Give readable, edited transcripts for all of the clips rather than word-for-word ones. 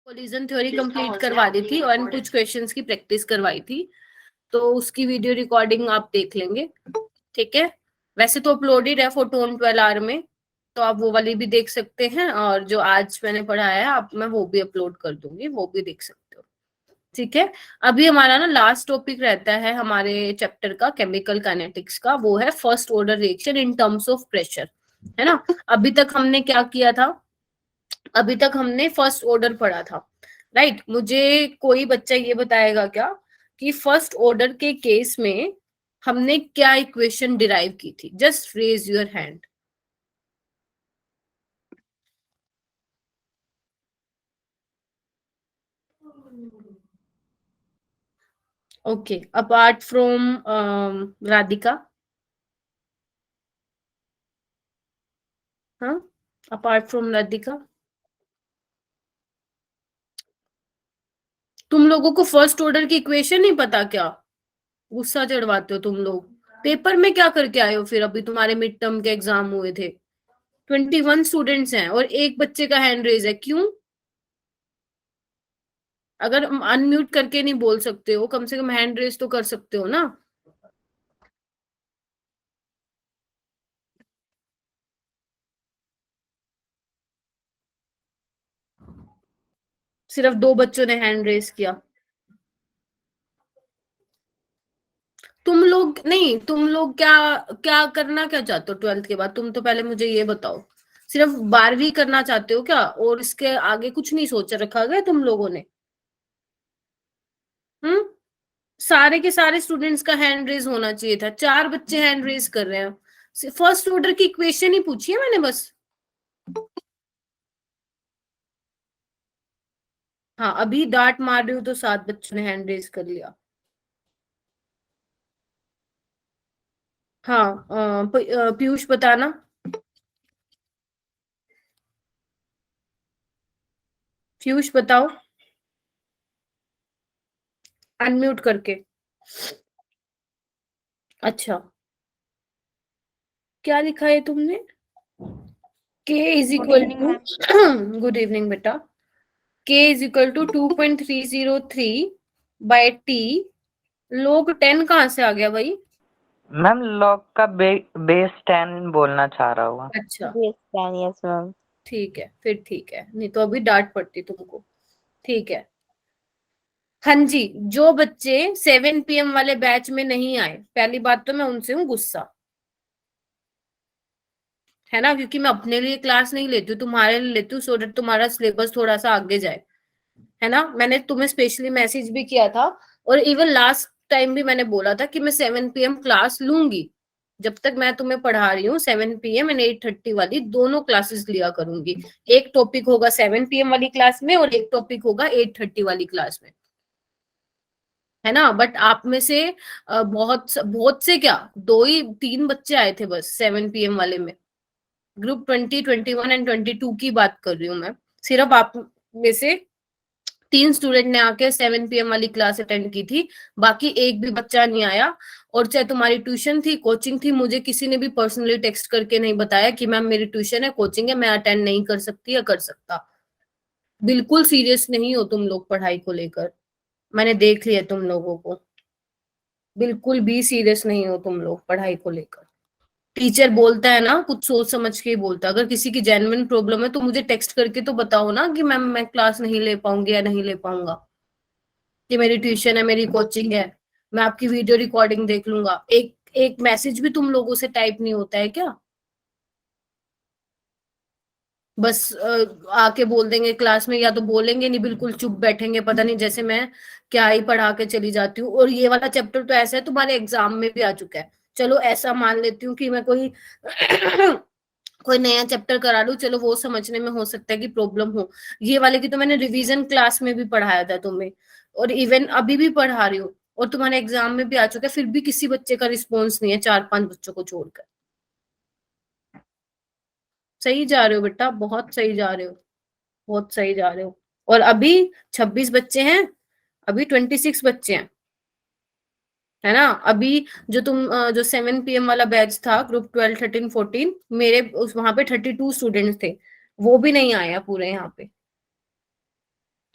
Collision theory complete करवा दी थी और कुछ क्वेश्चंस की प्रैक्टिस करवाई थी, तो उसकी वीडियो रिकॉर्डिंग आप देख लेंगे। ठीक है, वैसे तो अपलोडेड है फोटोन 12 आवर में, तो आप वो वाली भी देख सकते हैं, और जो आज मैंने पढ़ाया है आप मैं वो भी अपलोड कर दूंगी, वो भी देख सकते हो। ठीक है, अभी हमारा ना लास्ट टॉपिक रहता है हमारे चैप्टर का, केमिकल काइनेटिक्स का, वो है first order reaction in terms of pressure, है ना। अभी तक हमने क्या किया था, अभी तक हमने फर्स्ट ऑर्डर पढ़ा था, राइट। मुझे कोई बच्चा ये बताएगा क्या कि फर्स्ट ऑर्डर के केस में हमने क्या इक्वेशन डिराइव की थी? Just raise your hand. Okay, apart from Radhika, हाँ, अपार्ट फ्रॉम राधिका, तुम लोगों को फर्स्ट ऑर्डर की इक्वेशन नहीं पता क्या? गुस्सा चढ़वाते हो तुम लोग। पेपर में क्या करके आए हो फिर? अभी तुम्हारे मिड टर्म के एग्जाम हुए थे, 21 स्टूडेंट्स हैं और एक बच्चे का हैंड रेज है, क्यों? अगर अनम्यूट करके नहीं बोल सकते हो, कम से कम हैंड रेज तो कर सकते हो ना। सिर्फ 2 बच्चों ने हैंड रेज किया। तुम लोग नहीं, तुम लोग क्या क्या करना क्या चाहते हो 12th के बाद? तुम तो पहले मुझे ये बताओ, सिर्फ 12वीं करना चाहते हो क्या, और इसके आगे कुछ नहीं सोच रखा गया तुम लोगों ने? हम्म, सारे के सारे स्टूडेंट्स का हैंड रेज होना चाहिए था, 4 बच्चे हैंड रेज कर रहे हैं। फर्स्ट ऑर्डर की इक्वेशन ही पूछी है मैंने बस। हाँ, अभी डांट मार रही हूँ तो 7 बच्चों ने हैंड रेज कर लिया। हाँ, पीयूष बताना। पीयूष बताओ, अनम्यूट करके। अच्छा, क्या लिखा है तुमने? K is good equal evening to ma'am. Good evening बेटा। K is equal to 2.303 by T. Log 10 कहाँ से आ गया भाई? मैम लॉग का बेस 10 बोलना चाह रहा हुआ। अच्छा, यस मैम, यस मैम। ठीक है, फिर ठीक है, नहीं तो अभी डांट पड़ती तुमको। ठीक है, हाँ जी। जो बच्चे 7 PM वाले बैच में नहीं आए, पहली बात तो मैं उनसे हूँ गुस्सा, है ना, क्योंकि मैं अपने लिए क्लास नहीं लेती हूँ, तुम्हारे लिए लेती हूँ, सो दैट तुम्हारा सिलेबस थोड़ा सा आगे जाए, है ना। मैंने तुम्हें स्पेशली मैसेज भी किया था, और इवन लास्ट टाइम भी मैंने बोला था कि मैं 7 PM क्लास लूंगी। जब तक मैं तुम्हें पढ़ा रही हूँ 7 PM एंड 8:30 वाली दोनों क्लासेस लिया करूंगी। एक टॉपिक होगा 7 PM वाली क्लास में और एक टॉपिक होगा 8:30 वाली क्लास में, है ना। बट आप में से बहुत बहुत से क्या, 2 ही 3 बच्चे आए थे बस 7 PM वाले में। ग्रुप 20, 21 एंड 22 की बात कर रही हूँ मैं। सिर्फ आप में से 3 स्टूडेंट ने आके 7 PM वाली क्लास अटेंड की थी, बाकी एक भी बच्चा नहीं आया। और चाहे तुम्हारी ट्यूशन थी, कोचिंग थी, मुझे किसी ने भी पर्सनली टेक्स्ट करके नहीं बताया कि मैम मेरी ट्यूशन है, कोचिंग है, मैं अटेंड नहीं कर सकती या कर सकता। बिल्कुल सीरियस नहीं हो तुम लोग पढ़ाई को लेकर, मैंने देख लिया तुम लोगों को। बिल्कुल भी सीरियस नहीं हो तुम लोग पढ़ाई को लेकर। टीचर बोलता है ना, कुछ सोच समझ के ही बोलता है। अगर किसी की जेन्युइन प्रॉब्लम है तो मुझे टेक्स्ट करके तो बताओ ना कि मैम मैं क्लास नहीं ले पाऊंगी या नहीं ले पाऊंगा, कि मेरी ट्यूशन है, मेरी कोचिंग है, मैं आपकी वीडियो रिकॉर्डिंग देख लूंगा। एक एक मैसेज भी तुम लोगों से टाइप नहीं होता है क्या? बस आके बोल देंगे क्लास में, या तो बोलेंगे नहीं, बिल्कुल चुप बैठेंगे, पता नहीं जैसे मैं क्या ही पढ़ा के चली जाती हूँ। और ये वाला चैप्टर तो ऐसा है तुम्हारे एग्जाम में भी आ चुका है। चलो ऐसा मान लेती हूँ कि मैं कोई कोई नया चैप्टर करा लूं, चलो वो समझने में हो सकता है कि प्रॉब्लम हो। ये वाले की तो मैंने रिवीजन क्लास में भी पढ़ाया था तुम्हें, और इवन अभी भी पढ़ा रही हूँ, और तुम्हारे एग्जाम में भी आ चुका है, फिर भी किसी बच्चे का रिस्पॉन्स नहीं है, 4-5 बच्चों को छोड़कर। सही जा रहे हो बेटा, बहुत सही जा रहे हो, बहुत सही जा रहे हो। और अभी 26 बच्चे हैं, अभी 26 बच्चे हैं, है ना। अभी जो 7 PM वाला बैच था, ग्रुप 12, 13, 14, मेरे उस वहां पे 32 स्टूडेंट्स थे, वो भी नहीं आया पूरे यहाँ पे।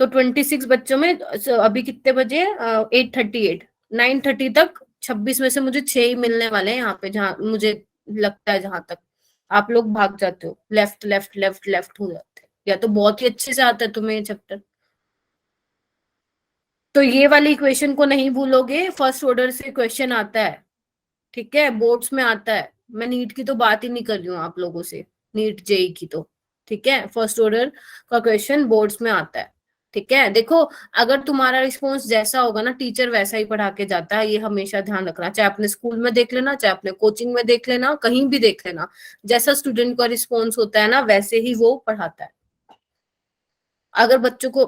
तो 26 बच्चों में अभी कितने बजे, 8:38, 9:30 तक 26 में से मुझे 6 ही मिलने वाले हैं यहाँ पे, जहाँ मुझे लगता है, जहां तक आप लोग भाग जाते हो, लेफ्ट लेफ्ट लेफ्ट लेफ्ट हो जाते हैं, या तो बहुत ही अच्छे से आता है तुम्हें ये चैप्टर। तो ये वाली इक्वेशन को नहीं भूलोगे, फर्स्ट ऑर्डर से क्वेश्चन आता है, ठीक है, बोर्ड्स में आता है। मैं नीट की तो बात ही नहीं कर रही हूँ आप लोगों से, नीट जेई की तो, ठीक है, फर्स्ट ऑर्डर का क्वेश्चन बोर्ड्स में आता है, ठीक है। देखो, अगर तुम्हारा रिस्पॉन्स जैसा होगा ना, टीचर वैसा ही पढ़ा के जाता है, ये हमेशा ध्यान रखना, चाहे अपने स्कूल में देख लेना, चाहे अपने कोचिंग में देख लेना, कहीं भी देख लेना, जैसा स्टूडेंट का रिस्पॉन्स होता है ना, वैसे ही वो पढ़ाता है। अगर बच्चों को,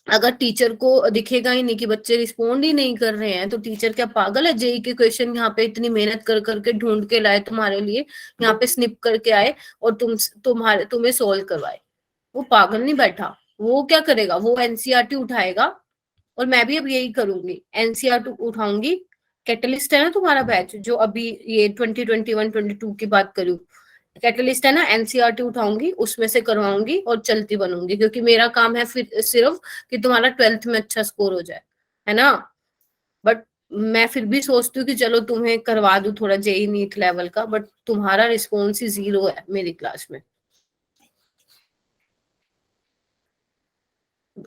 अगर टीचर को दिखेगा ही नहीं कि बच्चे रिस्पोंड ही नहीं कर रहे हैं, तो टीचर क्या पागल है? जेई के क्वेश्चन यहाँ पे इतनी मेहनत कर करके ढूंढ के लाए तुम्हारे लिए, यहाँ पे स्निप करके आए और तुम्हें सोल्व करवाए? वो पागल नहीं बैठा। वो क्या करेगा? वो एनसीईआरटी उठाएगा, और मैं भी अब यही करूंगी, एनसीईआरटी उठाऊंगी। कैटलिस्ट है ना तुम्हारा बैच, जो अभी ये 2021-22 की बात करूं, कैटलिस्ट है ना, एनसीईआरटी उठाऊंगी, उसमें से करवाऊंगी और चलती बनूंगी, क्योंकि मेरा काम है फिर सिर्फ कि तुम्हारा 12th में अच्छा स्कोर हो जाए, है ना। बट मैं फिर भी सोचती हूँ कि चलो तुम्हें करवा दूं थोड़ा जेई नीट लेवल का, बट तुम्हारा रिस्पॉन्स ही 0 है मेरी क्लास में।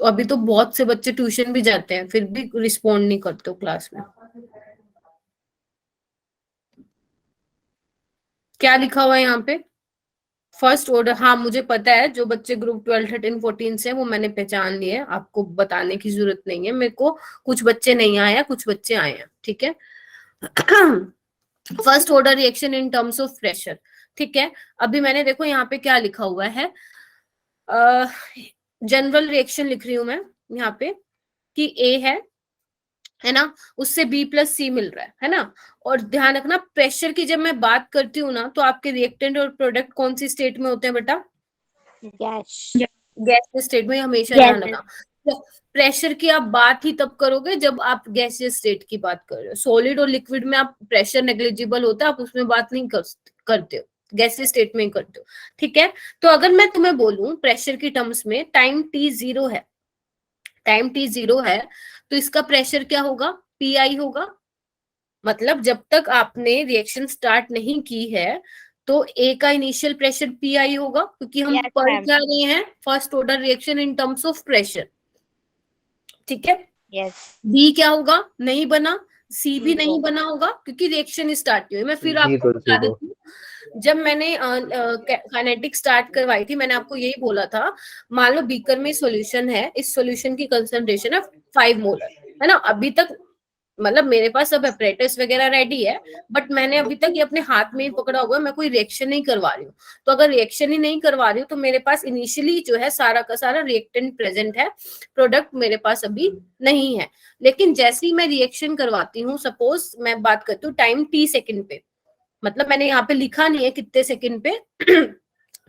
अभी तो बहुत से बच्चे ट्यूशन भी जाते हैं, फिर भी रिस्पॉन्ड नहीं करते हो क्लास में। क्या लिखा हुआ है यहाँ पे? फर्स्ट ऑर्डर, हाँ मुझे पता है, जो बच्चे ग्रुप 12, 13, 14 से, वो मैंने पहचान लिए, आपको बताने की जरूरत नहीं है मेरे को। कुछ बच्चे नहीं आए हैं, कुछ बच्चे आए हैं, ठीक है। First order reaction in terms of pressure, ठीक है। अभी मैंने देखो यहाँ पे क्या लिखा हुआ है, जनरल रिएक्शन लिख रही हूं मैं यहाँ पे, कि ए है ना, उससे B+C मिल रहा है ना। और ध्यान रखना, प्रेशर की जब मैं बात करती हूँ ना, तो आपके रिएक्टेंट और प्रोडक्ट कौन सी स्टेट में होते हैं बेटा? गैस। गैसियस स्टेट में, हमेशा Yes. ध्यान रखना। प्रेशर की आप बात ही तब करोगे जब आप गैसियस स्टेट की बात कर रहे हो। सॉलिड और लिक्विड में आप प्रेशर नेग्लिजिबल होता है, आप उसमें बात नहीं करते हो, गैसियस स्टेट में ही करते हो, ठीक है। तो अगर मैं तुम्हें बोलूं प्रेशर की टर्म्स में, टाइम T0 है, टाइम T0 है, तो इसका प्रेशर क्या होगा? PI होगा। मतलब जब तक आपने रिएक्शन स्टार्ट नहीं की है, तो ए का इनिशियल प्रेशर PI होगा, क्योंकि हम Yes, पढ़ ma'am. क्या रहे हैं? First order reaction in terms of pressure, ठीक है। Yes. बी क्या होगा? नहीं बना। सी भी Zero. नहीं बना होगा, क्योंकि रिएक्शन स्टार्ट नहीं हुई। मैं फिर आपको बता देती हूँ, जब मैंने काइनेटिक स्टार्ट करवाई थी, मैंने आपको यही बोला था, मान लो बीकर में सॉल्यूशन है, इस सॉल्यूशन की कंसंट्रेशन है 5 मोलर, है ना। अभी तक मतलब मेरे पास सब एपरेटस वगैरह रेडी है, बट मैंने अभी तक ये अपने हाथ में ही पकड़ा हुआ है, मैं कोई रिएक्शन नहीं करवा रही हूँ। तो अगर रिएक्शन ही नहीं करवा रही हूँ, तो मेरे पास इनिशियली जो है सारा का सारा रिएक्टेंट प्रेजेंट है, प्रोडक्ट मेरे पास अभी नहीं है। लेकिन जैसे ही मैं रिएक्शन करवाती हूँ, सपोज मैं बात करती हूँ टाइम T सेकंड पे, मतलब मैंने यहाँ पे लिखा नहीं है कितने सेकंड पे,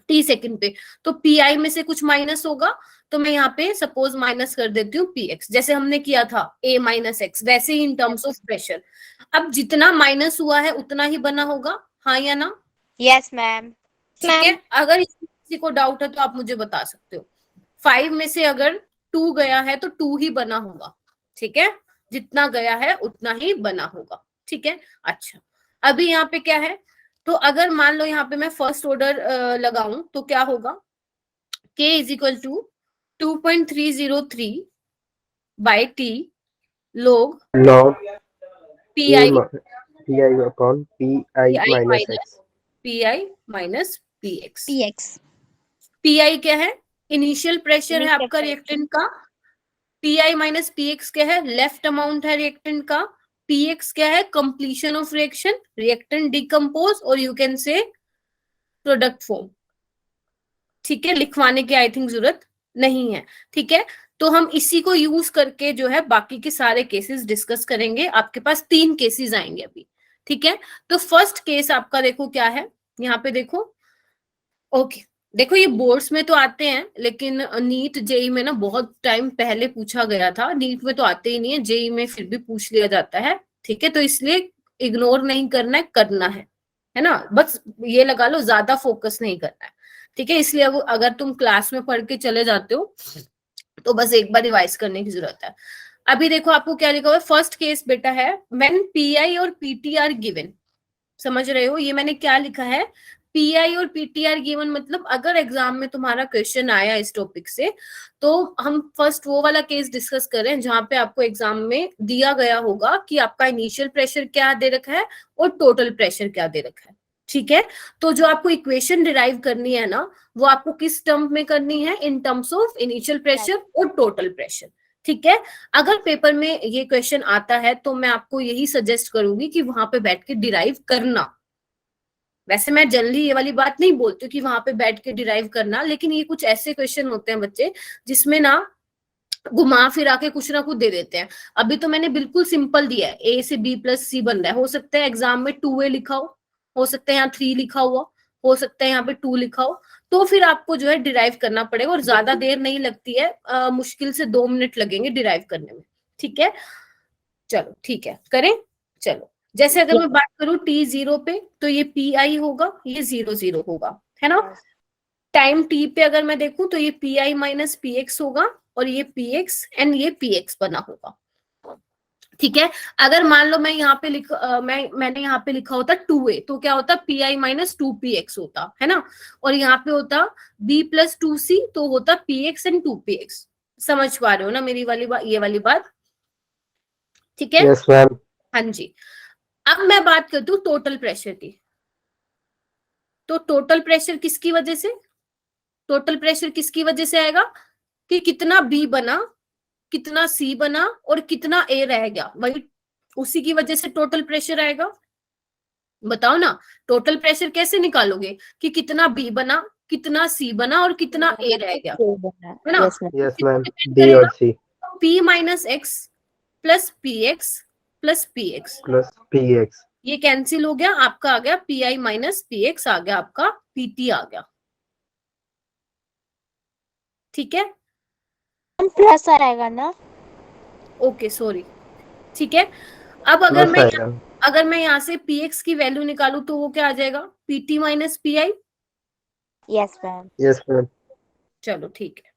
T सेकंड पे, तो PI में से कुछ माइनस होगा, तो मैं यहाँ पे सपोज माइनस कर देती हूँ PX, जैसे हमने किया था A-X, वैसे ही इन टर्म्स ऑफ प्रेशर। अब जितना माइनस हुआ है उतना ही बना होगा, हाँ या ना? Yes, ma'am. ठीक है। अगर किसी को डाउट है तो आप मुझे बता सकते हो। 5 में से अगर 2 गया है तो 2 ही बना होगा, ठीक है, जितना गया है उतना ही बना होगा, ठीक है। अच्छा, अभी यहाँ पे क्या है? तो अगर मान लो यहाँ पे मैं फर्स्ट ऑर्डर लगाऊं, तो क्या होगा? K is equal to 2.303 by T log PI upon PI minus X. PI minus PX। PX. PI क्या है? इनिशियल प्रेशर है Initial आपका pressure. रिएक्टेंट का। PI माइनस PX क्या है? लेफ्ट अमाउंट है रिएक्टेंट का। PX क्या है? Completion of reaction, reactant decompose, और you can say product form, ठीक है। लिखवाने की आई थिंक जरूरत नहीं है, ठीक है। तो हम इसी को यूज करके जो है बाकी के सारे केसेस डिस्कस करेंगे। आपके पास 3 केसेस आएंगे अभी, ठीक है। तो फर्स्ट केस आपका देखो क्या है, यहाँ पे देखो, ओके। देखो ये बोर्ड्स में तो आते हैं, लेकिन नीट जेई में ना बहुत टाइम पहले पूछा गया था, नीट में तो आते ही नहीं है, जेई में फिर भी पूछ लिया जाता है, ठीक है। तो इसलिए इग्नोर नहीं करना है, करना है ना, बस ये लगा लो, ज्यादा फोकस नहीं करना है, ठीक है। इसलिए अब अगर तुम क्लास में पढ़ के चले जाते हो तो बस एक बार रिवाइज करने की जरूरत है। अभी देखो आपको क्या लिखा हुआ है, फर्स्ट केस बेटा है व्हेन पीआई और पीटी आर गिवन। समझ रहे हो ये मैंने क्या लिखा है, पीआई और पीटीआर गिवन, मतलब अगर एग्जाम में तुम्हारा क्वेश्चन आया इस टॉपिक से, तो हम फर्स्ट वो वाला केस डिस्कस कर रहे हैं जहां पे आपको एग्जाम में दिया गया होगा कि आपका इनिशियल प्रेशर क्या दे रखा है और टोटल प्रेशर क्या दे रखा है। ठीक है, तो जो आपको इक्वेशन डिराइव करनी है ना, वो आपको किस टर्म में करनी है, इन टर्म्स ऑफ इनिशियल प्रेशर और टोटल प्रेशर। ठीक है, अगर पेपर में ये क्वेश्चन आता है तो मैं आपको यही सजेस्ट करूंगी कि वहां पे बैठ के डिराइव करना। वैसे मैं जनरली ये वाली बात नहीं बोलती कि वहां पे बैठ के डिराइव करना, लेकिन ये कुछ ऐसे क्वेश्चन होते हैं बच्चे जिसमें ना घुमा फिरा के कुछ ना कुछ दे देते हैं। अभी तो मैंने बिल्कुल सिंपल दिया है, ए से बी प्लस सी बन रहा है, हो सकता है एग्जाम में 2a लिखा हो सकता है यहाँ 3 लिखा हुआ, हो सकता है यहाँ पे 2 लिखा हो, तो फिर आपको जो है डिराइव करना पड़ेगा और ज्यादा देर नहीं लगती है, मुश्किल से 2 मिनट लगेंगे डिराइव करने में। ठीक है, चलो ठीक है करें। चलो जैसे अगर मैं बात करूं t0 पे, तो ये pi होगा, ये 0 0 होगा, है ना। टाइम t पे अगर मैं देखूं तो ये pi माइनस px होगा और ये px एंड ये px बना होगा। ठीक है, अगर मान लो मैं यहाँ पे मैंने यहाँ पे लिखा होता 2a, तो क्या होता pi माइनस 2px होता, है ना। और यहाँ पे होता b प्लस 2c, तो होता px एंड 2px। समझ पा रहे हो ना मेरी वाली बात, ये वाली बात। ठीक है, यस मैम। हाँ जी। अब मैं बात करती हूँ टोटल प्रेशर की। तो टोटल प्रेशर किसकी वजह से, टोटल प्रेशर किसकी वजह से आएगा कि कितना बी बना, कितना सी बना और कितना ए रह गया, वही उसी की वजह से टोटल प्रेशर आएगा। बताओ ना, टोटल प्रेशर कैसे निकालोगे कि कितना बी बना, कितना सी बना और कितना ए रह गया, है ना। यस मैम, बी और C P minus X plus P X plus P X, plus P X. ये कैंसिल हो गया, आपका आ गया P I minus P X, आ गया आपका पीटी आ गया। ठीक है, प्लस आएगा ना। Okay sorry. ठीक है, अब अगर मैं यहाँ से px की वैल्यू निकालू तो वो क्या आ जाएगा, pt माइनस पी आई। Yes ma'am. Yes ma'am. चलो ठीक है,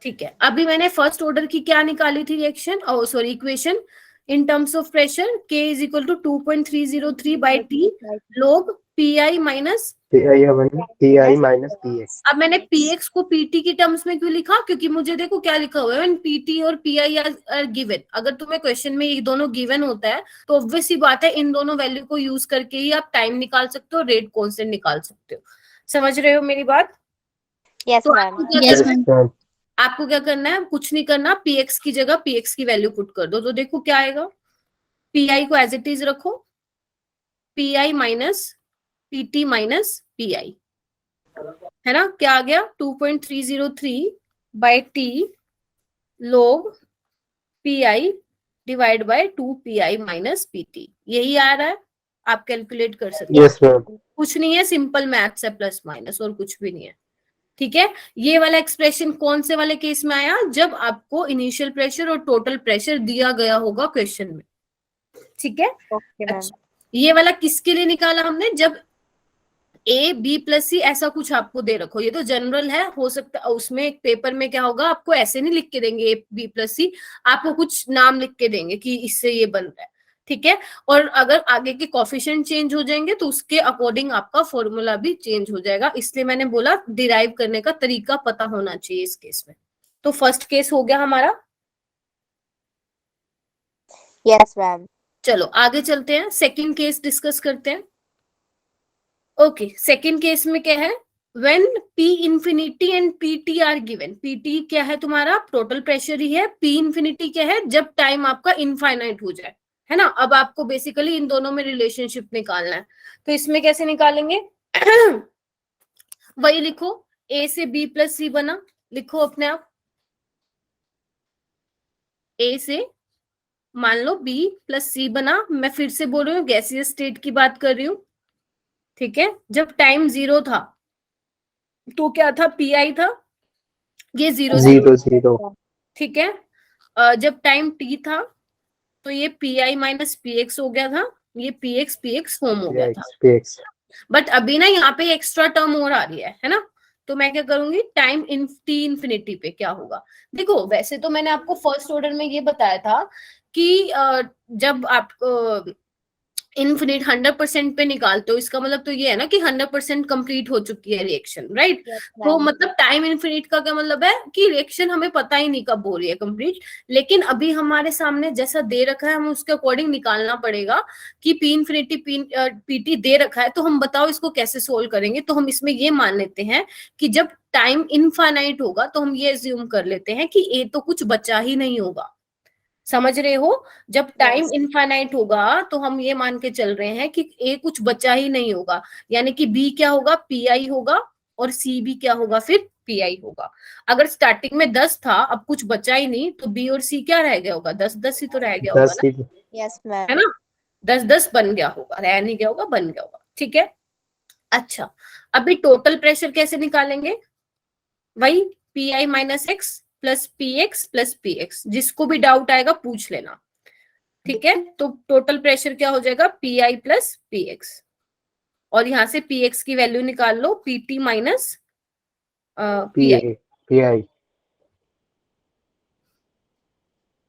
ठीक है। अभी मैंने फर्स्ट ऑर्डर की क्या निकाली थी reaction, sorry equation, in terms of pressure k is equal to 2.303 by T log pi minus P minus P x. अब मैंने px को pt की टर्म्स में क्यों लिखा, क्योंकि मुझे देखो क्या लिखा हुआ है, pt और pi आर गिवन। अगर तुम्हें क्वेश्चन में ये दोनों गिवन होता है तो ऑब्वियस सी बात है इन दोनों वैल्यू को यूज करके ही आप टाइम निकाल सकते हो, रेट कांस्टेंट निकाल सकते हो। समझ रहे हो मेरी बात। यस तो मैम। आपको क्या करना है, कुछ नहीं करना, px की जगह px की वैल्यू पुट कर दो, तो देखो क्या आएगा, pi को एज इट इज रखो, pi minus pt minus pi, है ना। क्या आ गया 2.303 by T log pi divide by 2pi minus pt, यही आ रहा है। आप कैलकुलेट कर सकते हो। Yes ma'am. कुछ नहीं है, सिंपल मैथ्स है, प्लस माइनस और कुछ भी नहीं है। ठीक है, ये वाला एक्सप्रेशन कौन से वाले केस में आया, जब आपको इनिशियल प्रेशर और टोटल प्रेशर दिया गया होगा क्वेश्चन में। ठीक है, अच्छा ये वाला किसके लिए निकाला हमने, जब ए बी प्लस सी ऐसा कुछ आपको दे रखो, ये तो जनरल है, हो सकता है उसमें एक पेपर में क्या होगा, आपको ऐसे नहीं लिख के देंगे ए बी प्लस सी, आपको कुछ नाम लिख के देंगे कि इससे ये बन रहा है। ठीक है, और अगर आगे के कोफिशिएंट चेंज हो जाएंगे तो उसके अकॉर्डिंग आपका फॉर्मूला भी चेंज हो जाएगा, इसलिए मैंने बोला डिराइव करने का तरीका पता होना चाहिए इस केस में। तो फर्स्ट केस हो गया हमारा। Yes ma'am. चलो आगे चलते हैं, सेकंड केस डिस्कस करते हैं। ओके, सेकंड केस में क्या है, when P infinity and PT are given. PT क्या है तुम्हारा, टोटल प्रेशर ही है, P इंफिनिटी क्या है, जब टाइम आपका इनफाइनाइट हो जाए, है ना। अब आपको बेसिकली इन दोनों में रिलेशनशिप निकालना है, तो इसमें कैसे निकालेंगे वही लिखो, A से B प्लस C बना, लिखो अपने आप, A से मान लो B प्लस C बना, मैं फिर से बोल रही हूँ गैसियस स्टेट की बात कर रही हूँ। ठीक है, जब टाइम 0 था तो क्या था, pi था, ये 0 0। ठीक है, जब टाइम t था तो ये pi माइनस px हो गया था, ये px px होम हो गया था। बट अभी ना यहाँ पे एक्स्ट्रा टर्म और आ रही है ना, तो मैं क्या करूंगी, टाइम इन टी इन्फिनिटी पे क्या होगा। देखो वैसे तो मैंने आपको फर्स्ट ऑर्डर में ये बताया था कि जब आप इन्फिनिट 100% पे निकालते हो, इसका मतलब तो ये है ना कि 100% कंप्लीट हो चुकी है रिएक्शन, राइट। Yes, तो ma'am. मतलब टाइम इन्फिनिट का क्या मतलब है कि रिएक्शन हमें पता ही नहीं कब हो रही है कंप्लीट, लेकिन अभी हमारे सामने जैसा दे रखा है हमें उसके अकॉर्डिंग निकालना पड़ेगा कि पी इन्फिनिटी पीटी दे रखा है, तो हम बताओ इसको कैसे सोल्व करेंगे। तो हम इसमें ये मान लेते हैं कि जब टाइम इनफाइनाइट होगा तो हम ये एज्यूम कर लेते हैं कि ए तो कुछ बचा ही नहीं होगा, समझ रहे हो। जब टाइम Yes. इनफाइनाइट होगा तो हम ये मान के चल रहे हैं कि ए कुछ बचा ही नहीं होगा, यानी कि बी क्या होगा, पी आई होगा, और सी भी क्या होगा, फिर पी आई होगा। अगर स्टार्टिंग में 10 था, अब कुछ बचा ही नहीं, तो बी और सी क्या रह गया होगा, 10-10 ही तो रह गया होगा 10 ना, ही। Yes, ma'am. है ना। 10-10 बन गया होगा, रह नहीं गया होगा, बन गया होगा, ठीक है। अच्छा, अभी टोटल प्रेशर कैसे निकालेंगे, वही P I minus X plus P X plus P x, जिसको भी डाउट आएगा पूछ लेना, ठीक है। तो टोटल प्रेशर क्या हो जाएगा, P I plus P X, और यहां से पी एक्स की वैल्यू निकाल लो, P T minus P I, P I.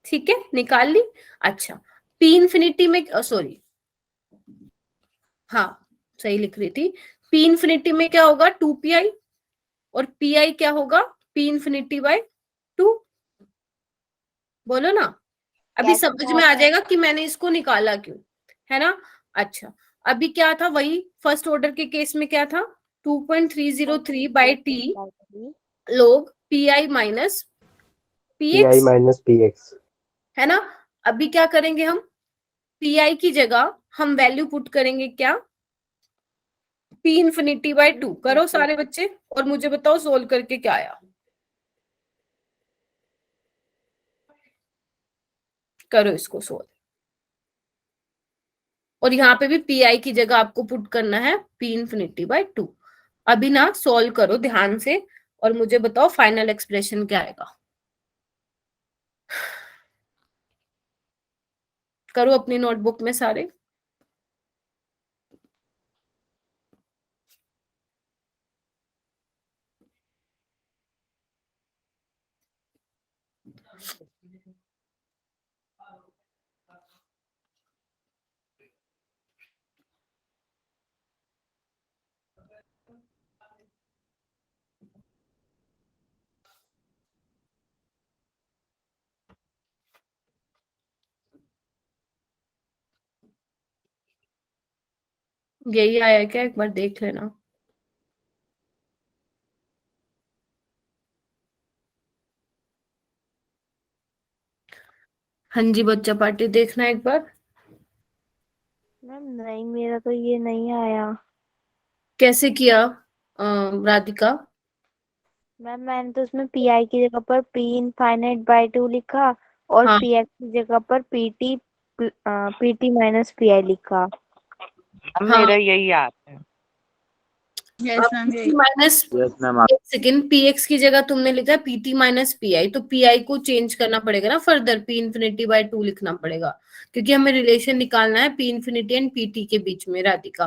ठीक है, निकाल ली। अच्छा, पी इन्फिनिटी में सॉरी, हाँ सही लिख रही थी, पी इन्फिनिटी में क्या होगा, 2 pi, और पी आई क्या होगा, पी इन्फिनिटी बाय 2, बोलो ना। अभी Yes, समझ में ma'am. आ जाएगा कि मैंने इसको निकाला क्यों, है ना। अच्छा, अभी क्या था, वही फर्स्ट ऑर्डर के केस में क्या था, 2.303 बाई टी लोग P I minus P P I x, minus P x. है ना। अभी क्या करेंगे हम, पी आई की जगह हम वैल्यू पुट करेंगे क्या, पी इन्फिनिटी बाय 2, करो सारे बच्चे, और मुझे बताओ सोल्व करके क्या आया, करो इसको सोल्व। और यहाँ पे भी पी आई की जगह आपको पुट करना है पी इन्फिनिटी बाय 2। अभी ना सॉल्व करो ध्यान से, और मुझे बताओ फाइनल एक्सप्रेशन क्या आएगा। करो अपनी नोटबुक में सारे। यही आया क्या, एक बार देख लेना। हाँ जी बच्चा पार्टी, देखना एक बार। मैम नहीं, मेरा तो ये नहीं आया। कैसे किया राधिका। मैम मैंने तो उसमें पी आई की जगह पर पी इनफाइनाइट बाय 2 लिखा, और हाँ पी एक्स की जगह पर पी टी माइनस पी आई लिखा। अब हाँ, मेरा यही आता है। यस मैम यही। Minus, yes ma'am. एक सेकेंड, पी एक्स की जगह तुमने लिखा है पी टी माइनस पी आई, तो पी आई को चेंज करना पड़ेगा ना, फर्दर पी इन्फिनिटी बाय 2 लिखना पड़ेगा, क्योंकि हमें रिलेशन निकालना है P infinity and P T के बीच में। राधिका,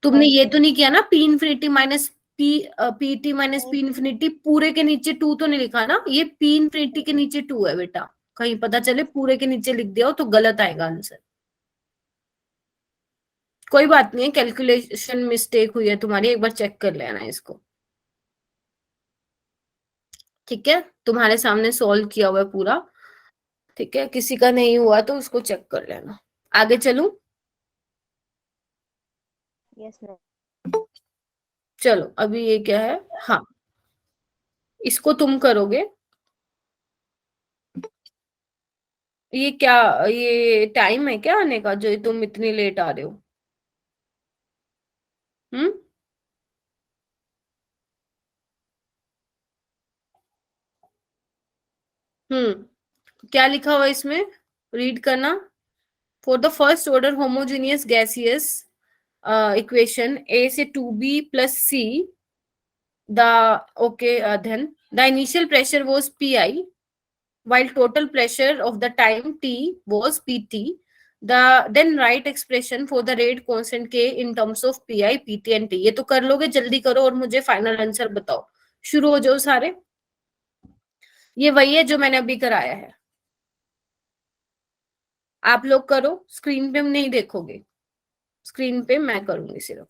तुमने ये तो नहीं किया ना, P infinity minus P P T minus P infinity पूरे के नीचे 2 तो नहीं लिखा ना, ये पी इन्फिनिटी के नीचे 2 है बेटा, कहीं पता चले पूरे के नीचे लिख दिया हो तो गलत आएगा आंसर। कोई बात नहीं है, कैलकुलेशन मिस्टेक हुई है तुम्हारी, एक बार चेक कर लेना इसको, ठीक है। तुम्हारे सामने सॉल्व किया हुआ है पूरा, ठीक है। किसी का नहीं हुआ तो उसको चेक कर लेना। आगे चलूं, यस मैम। चलो अभी ये क्या है, हाँ इसको तुम करोगे। ये क्या, ये टाइम है क्या आने का जो तुम इतनी लेट आ रहे हो, हम्म। क्या लिखा हुआ है इसमें, रीड करना। For the first order homogeneous gaseous equation A से 2B plus C, the then the initial pressure was PI while total pressure of the time T was PT. Then write expression for the rate constant k in terms of PI PT and T. ये तो कर लोगे, जल्दी करो और मुझे final answer बताओ। शुरू हो जाओ सारे। ये वही है जो मैंने अभी कराया है, आप लोग करो। स्क्रीन पे नहीं देखोगे, स्क्रीन पे मैं करूंगी सिर्फ।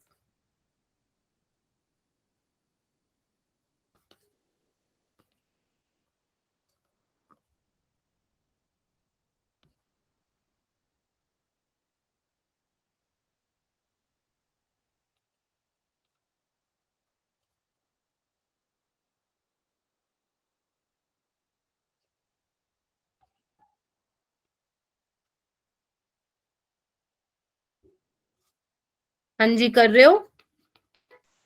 हाँ जी, कर रहे हो?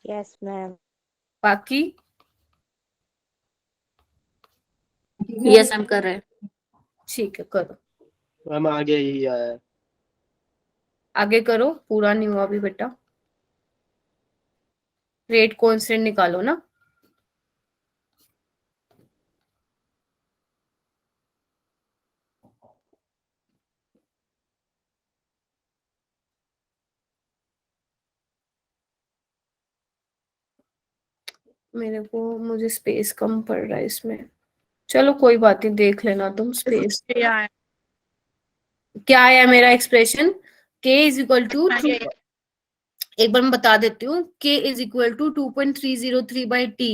Yes ma'am. बाकी यस हम कर रहे हैं, ठीक है करो। मैम आगे ही आया है। आगे करो, पूरा नहीं हुआ अभी बेटा। रेट कांस्टेंट निकालो ना। मुझे स्पेस कम पड़ रहा है इसमें। चलो कोई बात नहीं, देख लेना तुम स्पेस। Yeah. क्या आया मेरा expression? k is equal to हाँ, ये- एक बार मैं बता देती हूँ। k is equal to 2.303 by T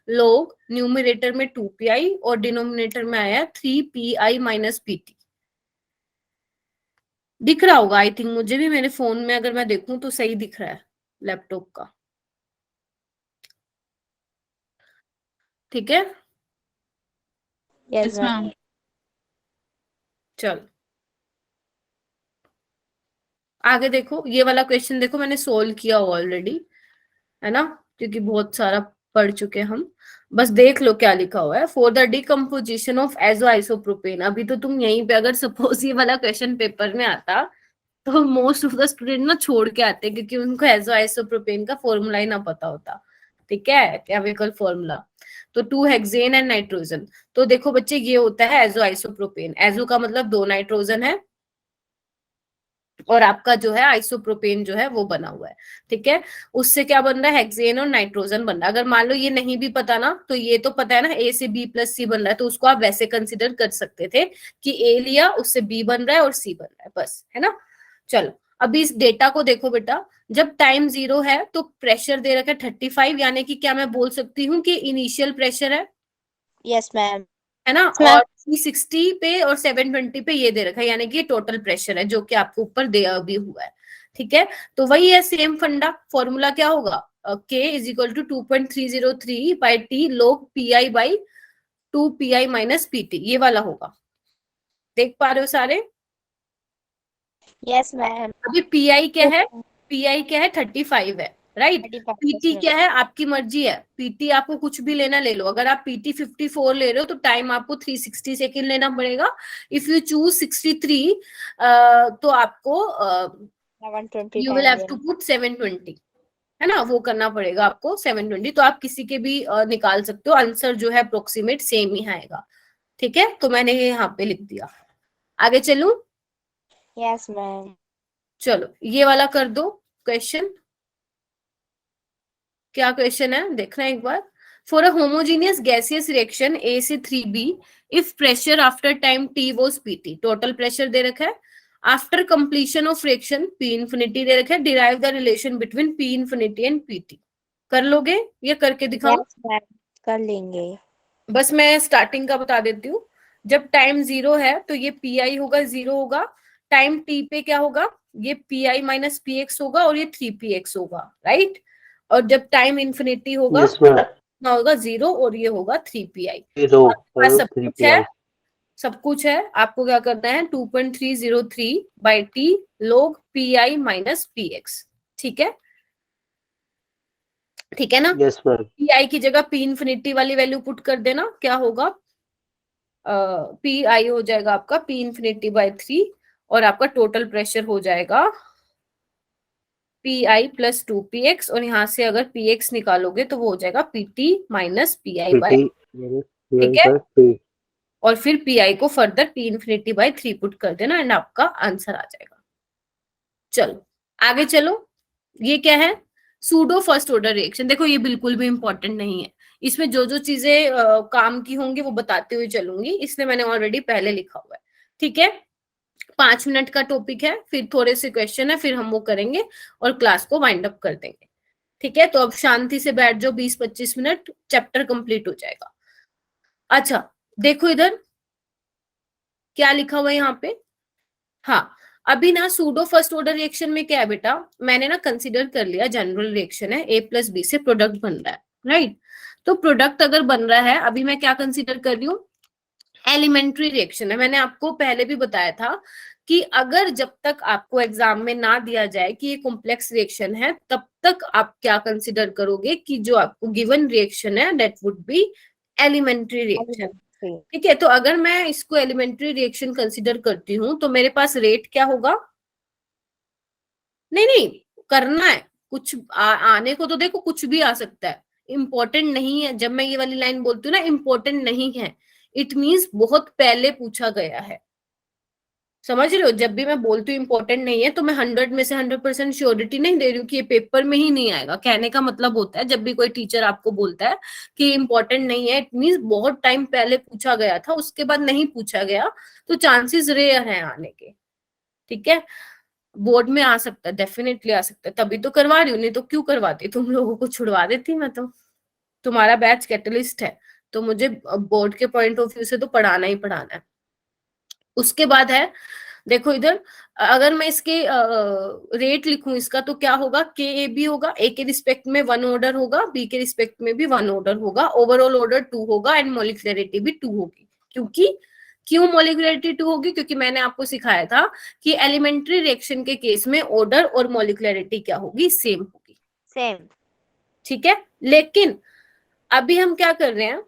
log numerator में 2pi और डिनोमिनेटर में आया 3pi माइनस पीटी। दिख रहा होगा आई थिंक, मुझे भी मेरे फोन में अगर मैं देखूं तो सही दिख रहा है लैपटॉप का। ठीक है, यस Yes, मैम। ma'am. चलो आगे देखो। ये वाला क्वेश्चन देखो, मैंने सोल्व किया ऑलरेडी, है ना, क्योंकि बहुत सारा पढ़ चुके हम। बस देख लो क्या लिखा हुआ है। For the decomposition of azo isopropene. अभी तो तुम यहीं पे, अगर सपोज ये वाला क्वेश्चन पेपर में आता तो मोस्ट ऑफ द स्टूडेंट ना छोड़ के आते, क्योंकि उनको एजो आइसोप्रोपेन का फॉर्मूला ही ना पता होता। ठीक है, केमिकल फॉर्मूला। तो 2 हेक्सेन एंड नाइट्रोजन। तो देखो बच्चे, ये होता है एजो आइसोप्रोपेन। एजो का मतलब 2 नाइट्रोजन है, और आपका जो है आइसोप्रोपेन जो है वो बना हुआ है। ठीक है, उससे क्या बन रहा है? हेक्सेन और नाइट्रोजन बन रहा है। अगर मान लो ये नहीं भी पता ना, तो ये तो पता है ना, ए से बी प्लस सी बन रहा है, तो उसको आप वैसे कंसिडर कर सकते थे कि ए लिया, उससे बी बन रहा है और सी बन रहा है, बस, है ना। चलो अभी इस डेटा को देखो बेटा। जब टाइम 0 है तो प्रेशर दे रखा है 35, यानी कि क्या मैं बोल सकती हूँ कि इनिशियल प्रेशर है यस मैम। है ना। मैम। और 360 पे और 720 पे ये दे रखा है, यानी कि टोटल प्रेशर है जो कि आपको ऊपर दिया भी हुआ है। ठीक है, तो वही है सेम फंडा। फॉर्मूला क्या होगा? k is equal to 2.303 by T log pi by 2pi minus PT, ये वाला होगा। देख पा रहे हो सारे? Yes ma'am. अभी pi क्या है? pi क्या है? 35 है, राइट। 35 PT ma'am. क्या है? आपकी मर्जी है, पीटी आपको कुछ भी लेना ले लो। अगर आप पीटी 54 ले रहे हो तो टाइम आपको 360 सेकेंड लेना पड़ेगा। इफ यू चूज 63 तो आपको 720 you will time have to put 720, है ना, वो करना पड़ेगा आपको 720। तो आप किसी के भी निकाल सकते हो, आंसर जो है अप्रोक्सीमेट सेम ही आएगा। ठीक है, तो मैंने ये यहाँ पे लिख दिया। आगे चलूं? Yes ma'am. चलो ये वाला कर दो क्वेश्चन। क्या क्वेश्चन है देखना एक बार। For a homogeneous gaseous reaction A से 3b, if pressure after time t was pt, total pressure दे रखा है। After completion of reaction p infinity दे रखा है। Derive the relation between p infinity and pt। कर लोगे? ये करके दिखाओ। यस मैम, कर लेंगे। बस मैं स्टार्टिंग का बता देती हूँ। जब टाइम 0 है तो ये pi होगा, 0 होगा। टाइम t पे क्या होगा? ये pi माइनस px होगा और ये 3px होगा, राइट। और जब टाइम इंफिनिटी होगा यस मैम। ना, होगा 0 और ये होगा 3pi। 0 और सब कुछ 3pi। है, सब कुछ है। आपको क्या करना है? 2.303 by T log pi minus px। ठीक है, ठीक है ना। Yes ma'am. pi की जगह p इंफिनिटी वाली वैल्यू पुट कर देना, क्या होगा? पी आई हो जाएगा आपका p इंफिनिटी बाई 3, और आपका टोटल प्रेशर हो जाएगा पी आई प्लस 2px, और यहाँ से अगर px निकालोगे तो वो हो जाएगा pt minus P I by. pt ठीक है, पर p। और फिर पीआई को further P infinity by 3 put कर देना एंड आपका आंसर आ जाएगा। चलो आगे चलो, ये क्या है, सूडो फर्स्ट ऑर्डर रिएक्शन। देखो ये बिल्कुल भी इंपॉर्टेंट नहीं है, इसमें जो जो चीजें काम की होंगी वो बताते हुए चलूंगी, इसलिए मैंने ऑलरेडी पहले लिखा हुआ है। ठीक है, 5 मिनट का टॉपिक है, फिर थोड़े से क्वेश्चन है, फिर हम वो करेंगे और क्लास को वाइंड अप कर देंगे। ठीक है, तो अब शांति से बैठ जाओ, 20-25 मिनट, चैप्टर कंप्लीट हो जाएगा। अच्छा देखो इधर क्या लिखा हुआ है यहाँ पे। हाँ, अभी ना सूडो फर्स्ट ऑर्डर रिएक्शन में क्या है बेटा, मैंने ना कंसीडर कर लिया जनरल रिएक्शन है, A + B से प्रोडक्ट बन रहा है, राइट। तो प्रोडक्ट अगर बन रहा है, अभी मैं क्या कंसीडर कर रही हूँ, एलिमेंट्री रिएक्शन है। मैंने आपको पहले भी बताया था कि अगर जब तक आपको एग्जाम में ना दिया जाए कि ये कॉम्प्लेक्स रिएक्शन है, तब तक आप क्या कंसीडर करोगे कि जो आपको गिवन रिएक्शन है that would be elementary reaction. ठीक है, तो अगर मैं इसको एलिमेंट्री रिएक्शन कंसीडर करती हूँ तो मेरे पास रेट क्या होगा, नहीं नहीं करना है कुछ आने को, तो देखो कुछ भी आ सकता है, इंपॉर्टेंट नहीं है। जब मैं ये वाली लाइन बोलती हूँ ना इंपॉर्टेंट नहीं है, इट मीन्स बहुत पहले पूछा गया है, समझ रहे हो। जब भी मैं बोलती हूँ इंपॉर्टेंट नहीं है तो मैं 100 में से 100% श्योरिटी नहीं दे रही हूँ कि ये पेपर में ही नहीं आएगा। कहने का मतलब होता है जब भी कोई टीचर आपको बोलता है कि इंपॉर्टेंट नहीं है, इट मीन्स बहुत टाइम पहले पूछा गया था, उसके बाद नहीं पूछा गया, तो चांसेस रेयर है आने के। ठीक है, बोर्ड में आ सकता है, डेफिनेटली आ सकता है, तभी तो करवा रही हूँ, नहीं तो क्यों करवाती, तुम लोगों को छुड़वा देती मैं तो। तुम्हारा बैच कैटलिस्ट है, तो मुझे बोर्ड के पॉइंट ऑफ व्यू से तो पढ़ाना ही पढ़ाना है। उसके बाद है, देखो इधर, अगर मैं इसके रेट लिखूं इसका तो क्या होगा, के ए बी होगा, ए के रिस्पेक्ट में 1 ऑर्डर होगा, बी के रिस्पेक्ट में भी 1 ऑर्डर होगा, ओवरऑल ऑर्डर 2 होगा एंड मॉलिक्युलरिटी भी 2 होगी। क्यों मॉलिक्युलरिटी 2 होगी, क्योंकि मैंने आपको सिखाया था कि एलिमेंट्री रिएक्शन के केस में ऑर्डर और मॉलिक्युलरिटी क्या होगी, सेम होगी। सेम। ठीक है, लेकिन अभी हम क्या कर रहे हैं,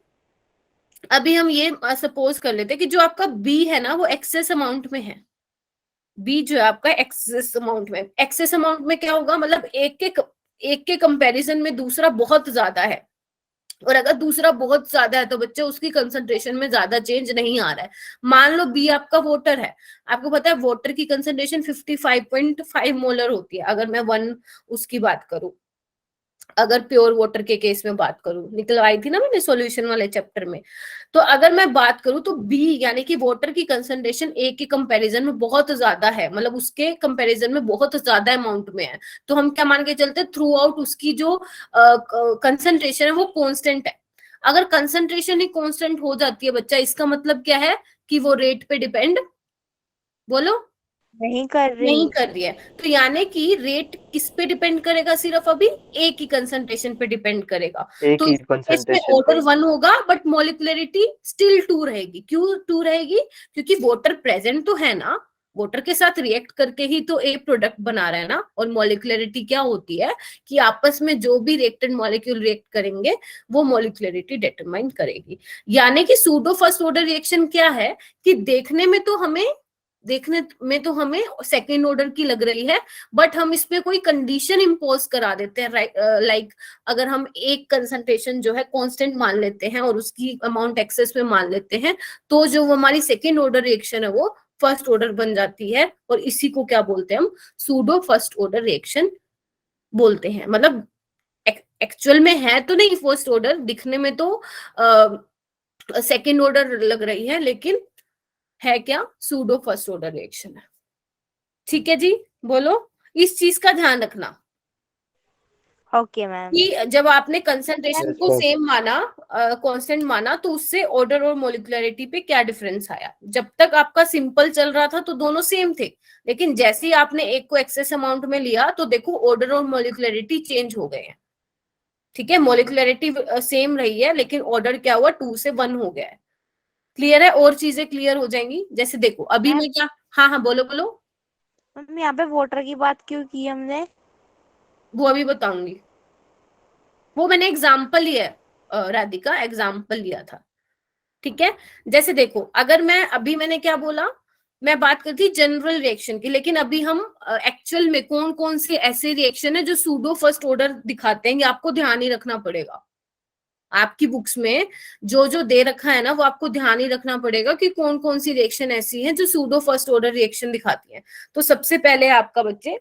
अभी हम ये सपोज कर लेते हैं कि जो आपका बी है ना वो एक्सेस अमाउंट में है। बी जो है आपका एक्सेस अमाउंट में, एक्सेस अमाउंट में क्या होगा, मतलब एक के कंपैरिजन में दूसरा बहुत ज्यादा है, और अगर दूसरा बहुत ज्यादा है तो बच्चे उसकी कंसंट्रेशन में ज्यादा चेंज नहीं आ रहा है। मान लो बी आपका वाटर है, आपको पता है वाटर की कंसंट्रेशन 55.5 मोलर होती है, अगर मैं 1 उसकी बात करूं, अगर प्योर वाटर के केस में बात करूं, निकलवाई थी ना मैंने सॉल्यूशन वाले चैप्टर में। तो अगर मैं बात करूं तो बी यानी कि वाटर की कंसंट्रेशन ए के कंपैरिजन में बहुत ज्यादा है, मतलब उसके कंपैरिजन में बहुत ज्यादा अमाउंट में है, तो हम क्या मान के चलते, थ्रू आउट उसकी जो कंसंट्रेशन है वो कांस्टेंट है। अगर कंसंट्रेशन ही कांस्टेंट हो जाती है बच्चा, इसका मतलब क्या है कि वो रेट पे डिपेंड, बोलो, नहीं कर रही। नहीं कर रही है। तो यानी कि रेट किस पे डिपेंड करेगा, सिर्फ अभी ए की कंसंट्रेशन पे डिपेंड करेगा। एक तो ही इसमें concentration ऑर्डर पे। 1 होगा बट मॉलिक्युलरिटी स्टिल 2 रहेगी। क्यों 2 रहेगी, क्योंकि वाटर प्रेजेंट तो है ना, वाटर के साथ रिएक्ट करके ही तो ए प्रोडक्ट बना रहा है ना। और मॉलिक्युलरिटी क्या होती है कि आपस में जो भी रिएक्टेड मॉलिक्यूल रिएक्ट करेंगे वो मॉलिक्युलरिटी डिटरमाइन करेगी। यानी कि सूडो फर्स्ट ऑर्डर रिएक्शन क्या है कि देखने में तो हमें सेकेंड ऑर्डर की लग रही है, बट हम इसमें कोई कंडीशन इम्पोज करा देते हैं। लाइक अगर हम एक कंसंट्रेशन जो है कांस्टेंट मान लेते हैं और उसकी अमाउंट एक्सेस में मान लेते हैं, तो जो हमारी सेकेंड ऑर्डर रिएक्शन है वो फर्स्ट ऑर्डर बन जाती है, और इसी को क्या बोलते हैं हम, सूडो फर्स्ट ऑर्डर रिएक्शन बोलते हैं। मतलब एक्चुअल में है तो नहीं फर्स्ट ऑर्डर, दिखने में तो सेकेंड ऑर्डर लग रही है, लेकिन है क्या, सूडो फर्स्ट ऑर्डर रिएक्शन है। ठीक है जी, बोलो, इस चीज का ध्यान रखना ओके मैम। कि जब आपने कंसंट्रेशन को Yes, सेम माना, कांस्टेंट माना, तो उससे ऑर्डर और मॉलिक्युलरिटी पे क्या डिफरेंस आया। जब तक आपका सिंपल चल रहा था तो दोनों सेम थे, लेकिन जैसे ही आपने एक को एक्सेस अमाउंट में लिया तो देखो ऑर्डर और मॉलिक्युलरिटी चेंज हो गए हैं। ठीक है, मॉलिक्युलरिटी सेम रही है लेकिन ऑर्डर क्या हुआ, 2 से 1 हो गया है। क्लियर है, और चीजें क्लियर हो जाएंगी। जैसे देखो अभी मैं क्या, हाँ हाँ बोलो बोलो, मैम यहाँ पे वाटर की बात क्यों की हमने? वो अभी बताऊंगी, वो मैंने एग्जाम्पल लिया है, राधिका एग्जाम्पल लिया था। ठीक है, जैसे देखो अगर मैं अभी मैंने क्या बोला, मैं बात करती जनरल रिएक्शन की, लेकिन अभी हम एक्चुअल में कौन कौन से ऐसे रिएक्शन है जो सूडो फर्स्ट ऑर्डर दिखाते हैं, ये आपको ध्यान ही रखना पड़ेगा। आपकी बुक्स में जो जो दे रखा है ना, वो आपको ध्यान ही रखना पड़ेगा कि कौन कौन सी रिएक्शन ऐसी है जो सूडो फर्स्ट ऑर्डर रिएक्शन दिखाती है। तो सबसे पहले आपका बच्चे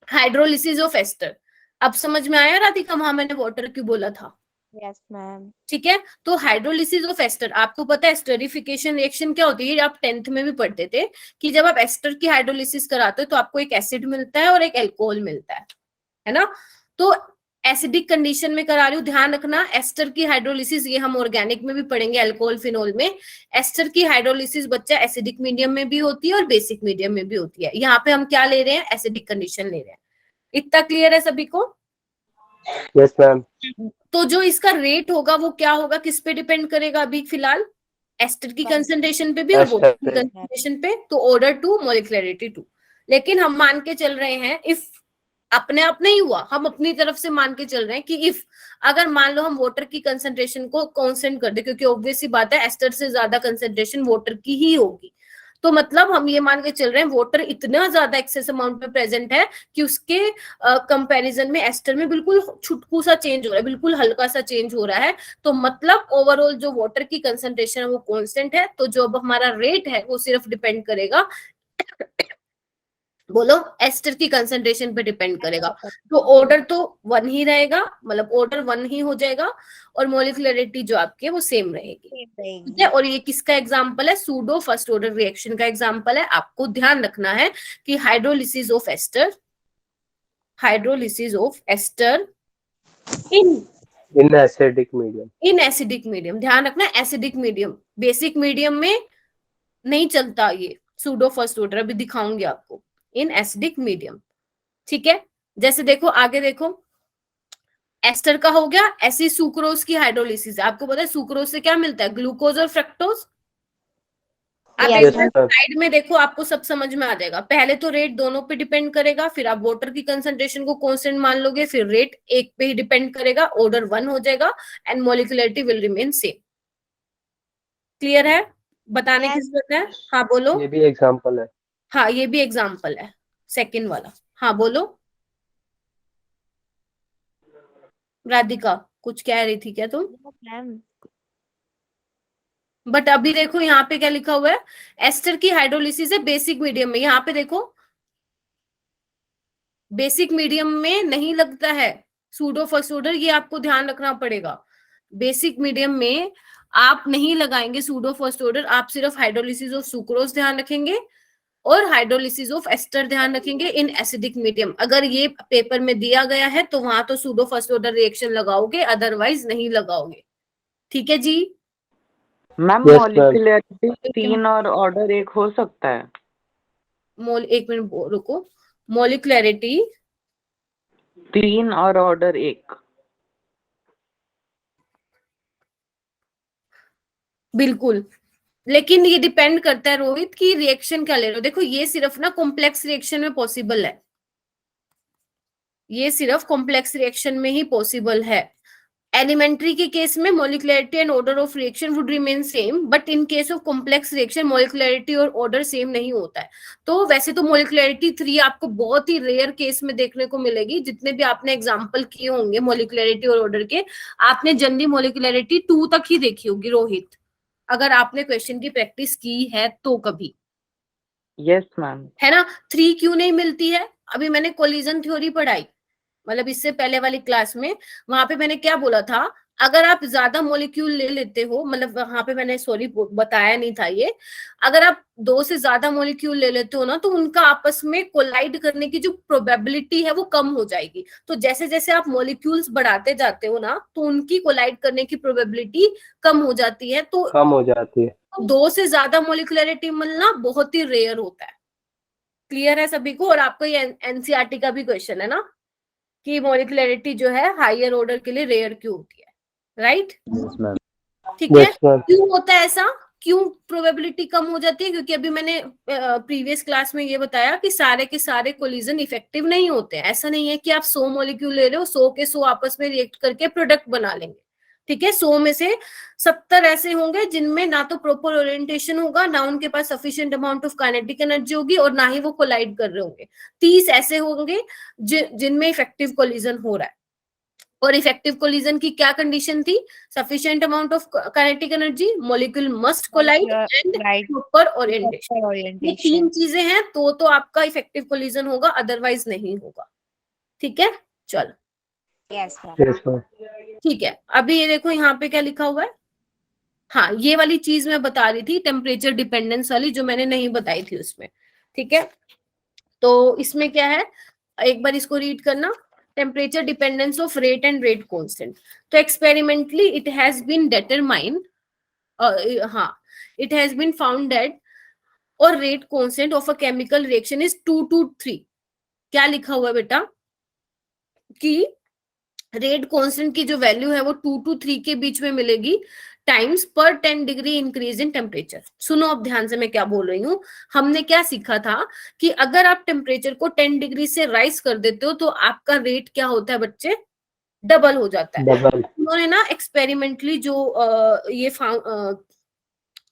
हाइड्रोलिसिस ऑफ एस्टर। अब समझ में आया राधिका, वहां मैंने वाटर क्यों बोला था? Yes ma'am. ठीक है, तो हाइड्रोलिसिस ऑफ एस्टर, आपको पता है एस्टरिफिकेशन रिएक्शन क्या होती है, आप 10th में भी पढ़ते थे कि जब आप एस्टर की हाइड्रोलिसिस कराते हो तो आपको एक एसिड मिलता है और एक एल्कोहल मिलता है ना। तो एसिडिक कंडीशन में करा रही हूँ, ध्यान रखना एस्टर की हाइड्रोलिसिस, ये हम ऑर्गेनिक में भी पढ़ेंगे अल्कोहल फिनोल में। एस्टर की हाइड्रोलिसिस बच्चा एसिडिक मीडियम में भी होती है और बेसिक मीडियम में भी होती है। यहाँ पे हम क्या ले रहे हैं, एसिडिक कंडीशन ले रहे हैं। इतना क्लियर है सभी को? Yes ma'am. तो जो इसका रेट होगा वो क्या होगा, किस पे डिपेंड करेगा अभी फिलहाल? एस्टर की कंसंट्रेशन पे भी और एस्टर वाटर की पे। कंसंट्रेशन पे। तो ऑर्डर 2 मॉलिक्युलरिटी 2। लेकिन हम मान के चल रहे हैं, इफ अपने आप नहीं हुआ, हम अपनी तरफ से मान के चल रहे हैं कि इफ अगर मान लो हम वाटर की कंसंट्रेशन को कांस्टेंट कर दे, क्योंकि ऑब्वियस सी बात है एस्टर से ज्यादा कंसंट्रेशन वाटर की ही होगी, तो मतलब हम ये मान के चल रहे हैं वाटर इतना ज्यादा एक्सेस अमाउंट में प्रेजेंट है कि उसके कंपैरिजन में एस्टर में बिल्कुल छुटकू सा चेंज हो रहा है, बिल्कुल हल्का सा चेंज हो रहा है। तो मतलब ओवरऑल जो वाटर की कंसंट्रेशन है वो कांस्टेंट है। तो जो अब हमारा रेट है वो सिर्फ डिपेंड करेगा बोलो एस्टर की कंसंट्रेशन पे डिपेंड करेगा। तो ऑर्डर तो 1 ही रहेगा, मतलब ऑर्डर 1 ही हो जाएगा और मॉलिक्युलरिटी जो आपकी है वो सेम रहेगी। ठीक है, और ये किसका एग्जांपल है? सूडो फर्स्ट ऑर्डर रिएक्शन का एग्जांपल है। आपको ध्यान रखना है कि hydrolysis of ester in acidic medium. ध्यान रखना, एसिडिक मीडियम, बेसिक मीडियम में नहीं चलता ये सूडो फर्स्ट ऑर्डर, अभी दिखाऊंगी आपको। इन एसिडिक मीडियम, ठीक है। जैसे देखो आगे देखो, एस्टर का हो गया, ऐसी सुक्रोज की हाइड्रोलिसिस है। आपको पता है सुक्रोज से क्या मिलता है? ग्लूकोज और फ्रक्टोज। आप Yes, एक ma'am. साइड में देखो, आपको सब समझ में आ जाएगा। पहले तो रेट दोनों पे डिपेंड करेगा, फिर आप वाटर की कंसंट्रेशन को कांस्टेंट मान लोगे, फिर रेट एक पे ही डिपेंड करेगा, ऑर्डर 1 हो जाएगा and molecularity will remain same. Clear है? बताने की Yes. जरूरत है? हाँ बोलो। ये भी एग्जांपल है। हाँ ये भी एग्जाम्पल है, सेकंड वाला। हाँ बोलो राधिका, कुछ कह रही थी क्या तुम? मैम बट अभी देखो यहाँ पे क्या लिखा हुआ है, एस्टर की हाइड्रोलिसिस है बेसिक मीडियम में। यहाँ पे देखो बेसिक मीडियम में नहीं लगता है सूडो फर्स्ट ऑर्डर, ये आपको ध्यान रखना पड़ेगा। बेसिक मीडियम में आप नहीं लगाएंगे सूडो फर्स्ट ऑर्डर, आप सिर्फ हाइड्रोलिसिस ऑफ सुक्रोज ध्यान रखेंगे और हाइड्रोलिसिस ऑफ एस्टर ध्यान रखेंगे इन एसिडिक मीडियम। अगर ये पेपर में दिया गया है तो वहां तो सूडो फर्स्ट ऑर्डर रिएक्शन लगाओगे, अदरवाइज नहीं लगाओगे। ठीक है जी? मैम Yes, मॉलिक्युलरिटी 3 और ऑर्डर 1 हो सकता है? एक मिनट रुको, मॉलिक्युलरिटी 3 और ऑर्डर 1। बिल्कुल, लेकिन ये डिपेंड करता है रोहित की रिएक्शन क्या ले रहे हो। देखो ये सिर्फ ना कॉम्प्लेक्स रिएक्शन में पॉसिबल है, ये सिर्फ कॉम्प्लेक्स रिएक्शन में ही पॉसिबल है। एलिमेंट्री के केस में molecularity and order of reaction would remain same, but in case of complex reaction molecularity और ऑर्डर सेम नहीं होता है। तो वैसे तो मॉलिक्युलरिटी 3 आपको बहुत ही रेयर केस में देखने को मिलेगी। जितने भी आपने एग्जांपल किए होंगे मॉलिक्युलरिटी और ऑर्डर के, आपने जनरली मॉलिक्युलरिटी 2 तक ही देखी होगी रोहित, अगर आपने क्वेश्चन की प्रैक्टिस की है तो कभी। Yes ma'am. है ना? 3 क्यों नहीं मिलती है? अभी मैंने कोलिजन थ्योरी पढ़ाई, मतलब इससे पहले वाली क्लास में, वहां पे मैंने क्या बोला था, अगर आप ज्यादा मॉलिक्यूल ले लेते हो, मतलब वहां पे मैंने सॉरी बताया नहीं था ये, अगर आप 2 से ज्यादा मॉलिक्यूल ले लेते हो ना तो उनका आपस में कोलाइड करने की जो प्रोबेबिलिटी है वो कम हो जाएगी। तो जैसे जैसे आप मॉलिक्यूल्स बढ़ाते जाते हो ना तो उनकी कोलाइड करने की प्रोबेबिलिटी कम हो जाती है। तो 2 से ज्यादा मॉलिक्युलरिटी मिलना बहुत ही रेयर होता है। क्लियर है सभी को? और आपको ये एनसीईआरटी का भी क्वेश्चन है ना कि मॉलिक्युलरिटी जो है हायर ऑर्डर के लिए रेयर क्यों होती है, राइट? ठीक है। क्यों होता है ऐसा, क्यों प्रोबेबिलिटी कम हो जाती है? क्योंकि अभी मैंने प्रीवियस क्लास में ये बताया कि सारे के सारे कोलिजन इफेक्टिव नहीं होते हैं। ऐसा नहीं है कि आप 100 मॉलिक्यूल ले रहे हो, 100 के 100 आपस में रिएक्ट करके प्रोडक्ट बना लेंगे। ठीक है, 100 में से 70 ऐसे होंगे जिनमें ना तो प्रॉपर ओरिएंटेशन होगा, ना उनके पास sufficient amount of kinetic energy होगी और ना ही वो कोलाइड कर रहे होंगे। 30 ऐसे होंगे जिनमें इफेक्टिव कोलिजन हो रहा है। और इफेक्टिव कोलिजन की क्या कंडीशन थी? Sufficient amount of kinetic energy, molecule must collide and Right. Proper orientation. Proper ये orientation. तीन चीजें हैं तो आपका इफेक्टिव कोलिजन होगा, अदरवाइज नहीं होगा। ठीक है, चलो Yes, ma'am. Yes, ma'am. ठीक है। अभी ये देखो यहाँ पे क्या लिखा हुआ है। हाँ, ये वाली चीज मैं बता रही थी, टेम्परेचर डिपेंडेंस वाली, जो मैंने नहीं बताई थी उसमें। ठीक है, तो इसमें क्या है, एक बार इसको रीड करना। Temperature dependence of rate and rate constant. तो experimentally it has been determined, हाँ, it has been found that और rate constant of a chemical reaction is 2 to 3। क्या लिखा हुआ है बेटा कि रेट कांस्टेंट की जो वैल्यू है वो 2 to 3 के बीच में मिलेगी टाइम्स पर 10 डिग्री इंक्रीज इन टेम्परेचर। सुनो अब ध्यान से मैं क्या बोल रही हूँ। हमने क्या सीखा था कि अगर आप टेम्परेचर को 10 डिग्री से राइज कर देते हो तो आपका रेट क्या होता है बच्चे? डबल हो जाता है। Double. उन्होंने ना एक्सपेरिमेंटली जो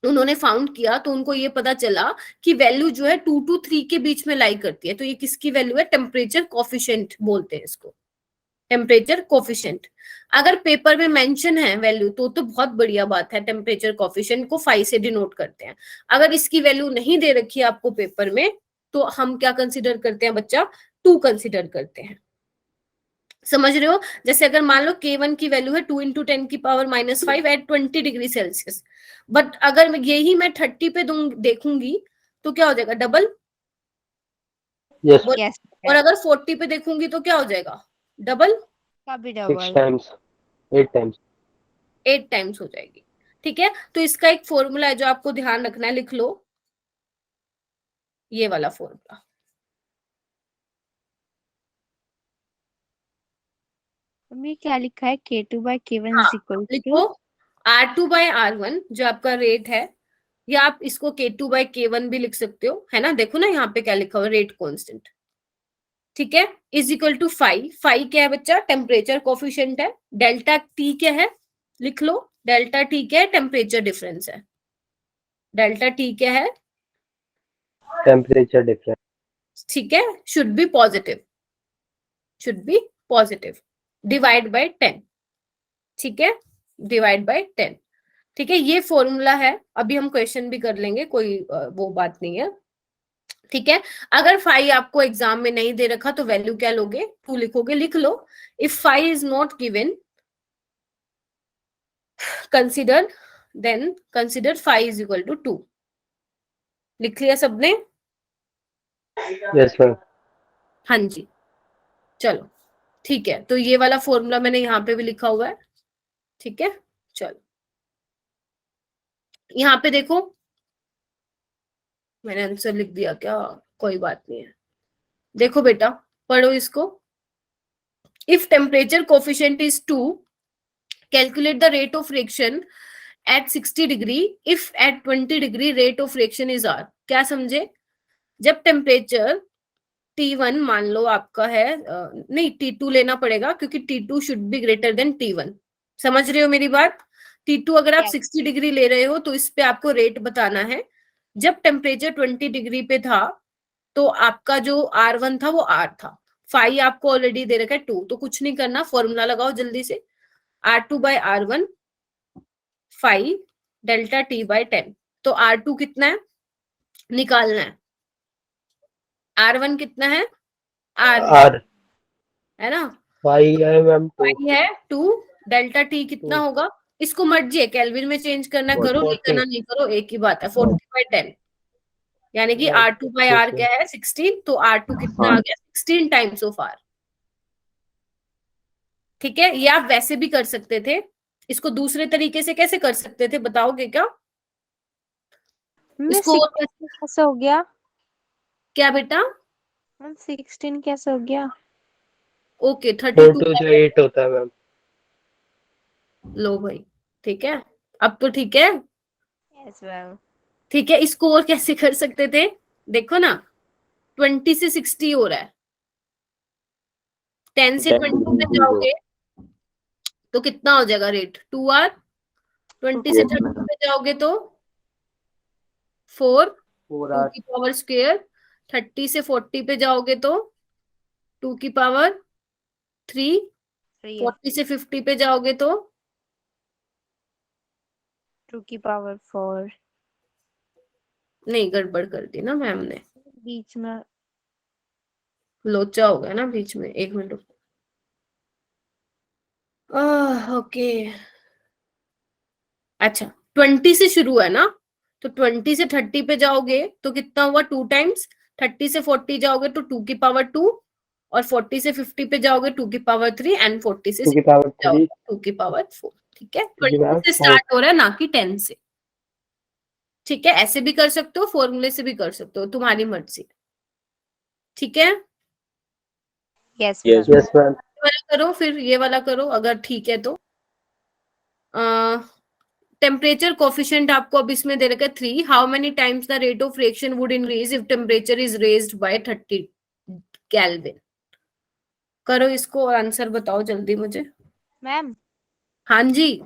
उन्होंने फाउंड किया तो उनको ये पता चला कि वैल्यू जो है 2 to 3 के बीच में लाई करती है। तो ये किसकी वैल्यू है? टेम्परेचर कोफिशिएंट बोलते हैं इसको, टेम्परेचर कोफिशिएंट। अगर पेपर में मेंशन है वैल्यू तो बहुत बढ़िया बात है। टेम्परेचर कोफिशिएंट को 5 से डिनोट करते हैं। अगर इसकी वैल्यू नहीं दे रखी है आपको पेपर में तो हम क्या कंसीडर करते हैं बच्चा? 2 कंसीडर करते हैं। समझ रहे हो? जैसे अगर मान लो K1 की वैल्यू है 2 × 10⁻⁻5 एट 20 डिग्री सेल्सियस, बट अगर यही मैं 30 पे देखूंगी तो क्या हो जाएगा? डबल। Yes. Yes. और अगर 40 पे देखूंगी तो क्या हो जाएगा? Double. Copy 6 double. times. 8 times. 8 times हो जाएगी। ठीक है, तो इसका एक फॉर्मूला है जो आपको ध्यान रखना है, लिख लो ये वाला फॉर्मूला। मम्मी क्या लिखा है? K2/K1 हाँ, is equal लिखो to R2/R1 जो आपका रेट है, या आप इसको K2/K1 भी लिख सकते हो, है ना। देखो ना यहाँ पे क्या लिखा हुआ, रेट कांस्टेंट। ठीक है, is equal to phi. Phi क्या है बच्चा? टेम्परेचर कोफिशिएंट है। डेल्टा टी क्या है? लिख लो, डेल्टा टी क्या है? टेम्परेचर डिफरेंस है। डेल्टा टी क्या है? Temperature difference. ठीक है, should be positive, should be positive. Divide by 10। ठीक है, डिवाइड बाय 10। ठीक है, ये फॉर्मूला है। अभी हम क्वेश्चन भी कर लेंगे, कोई वो बात नहीं है। ठीक है, अगर फाई आपको एग्जाम में नहीं दे रखा तो वैल्यू क्या लोगे? 2 लिखोगे। लिख लो, if phi is not given consider, then consider phi is equal to 2। लिख लिया सबने? Yes, ma'am. हाँ जी, चलो ठीक है। तो ये वाला फॉर्मूला मैंने यहाँ पे भी लिखा हुआ है। ठीक है, चलो यहाँ पे देखो, मैंने आंसर लिख दिया क्या? कोई बात नहीं है। देखो बेटा, पढ़ो इसको। If temperature coefficient is 2, calculate the rate of reaction at 60 degree if at 20 degree rate of reaction is R। क्या समझे? जब टेम्परेचर T1 मान लो आपका है, नहीं T2 लेना पड़ेगा क्योंकि T2 should be greater than T1। समझ रहे हो मेरी बात? T2 अगर आप 60 डिग्री ले रहे हो तो इस पे आपको रेट बताना है। जब टेम्परेचर 20 डिग्री पे था तो आपका जो R1 था वो R था। फाई आपको ऑलरेडी दे रखा है 2, तो कुछ नहीं करना, फॉर्मूला लगाओ जल्दी से। R2/R1 phi delta T/10। तो R2 कितना है निकालना है, R1 कितना है? R है ना, Phi है मैम 2. फाई है 2, डेल्टा T कितना होगा? इसको मर्जी है, केल्विन में चेंज करना करो, नहीं करना नहीं करो, एक ही बात है। 40/10 यानी कि R2/R क्या है? 16। तो R2 कितना आ गया? 16 टाइम्स ऑफ R। ठीक है, ये आप वैसे भी कर सकते थे। इसको दूसरे तरीके से कैसे कर सकते थे बताओगे क्या? मम्मी इसको 16 कैसे हो गया? क्या बेटा? 16 कैसे हो गया? ओके, 4 32 to 8 होता है मैम. लो भाई, ठीक है, अब तो ठीक है। Yes, ma'am. ठीक है, इसको और कैसे कर सकते थे? देखो ना, 20 से 60 हो रहा है, 10 से 20 पे जाओगे तो कितना हो जाएगा रेट? 2R। 20 से 30 पे जाओगे तो 4, 2 की पावर स्क्वायर। 30 से 40 पे जाओगे तो 2 की पावर 3, फ्री है 40 से 50 पे जाओगे तो 2 की पावर 4 नहीं, गड़बड़ कर दी ना मैम ने, बीच में लोचा हो गया ना बीच में। 1 मिनट रुको। ओके, अच्छा 20 से शुरू है ना, तो 20 से 30 पे जाओगे तो कितना हुआ, 2 टाइम्स। 30 से 40 जाओगे तो 2 की पावर 2, और 40 से 50 पे जाओगे 2 की पावर 3, एंड 40 से 2 की 60 पावर पे जाओगे 3 2 की पावर 4। ठीक है, 2 की 20 पावर से 4 स्टार्ट हो रहा है ना कि 10 से। ठीक है, ऐसे भी कर सकते हो, फॉर्मूले से भी कर सकते हो, तुम्हारी मर्जी। ठीक है, yes Yes, ma'am yes ma'am. ये वाला करो, फिर ये वाला करो अगर ठीक है तो। टेम्परेचर कोफिशिएंट आपको अब इसमें दे रखा है 3। How many times the rate of reaction would increase if temperature is raised bye 30 kelvin. करो इसको और आंसर बताओ जल्दी मुझे। मैम हाँ जी,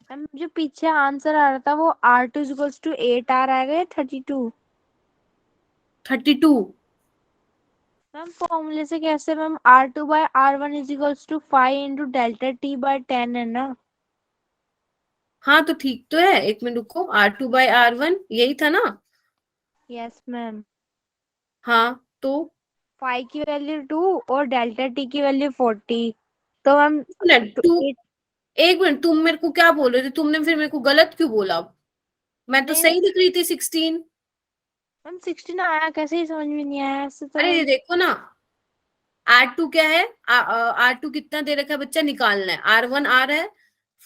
मैम जो पीछे आंसर आ रहा था वो R2 इक्वल्स टू 8 आ रहा है या 32 32। मैम फॉर्मूले से कैसे ma'am R2 by R1 is equals to 5 into delta T by 10 है ना। हाँ तो ठीक तो है, 1 मिनट रुको। R2/R1 यही था ना। यस मैम हाँ तो 5 की वैल्यू 2 और डेल्टा T की वैल्यू 40 तो मैम तू 1 मिनट, तुम मेरे को क्या बोल रहे थे, तुमने फिर मेरे को गलत क्यों बोला? मैं तो नहीं सही लिख रही थी 16। मैम 16 आया कैसे, ही समझ में नहीं आया ऐसे तो अरे ये मैम। देखो ना, R2 क्या है, R2 कितना दे रखा है बच्चा, निकालना है। R1 आ रहा है,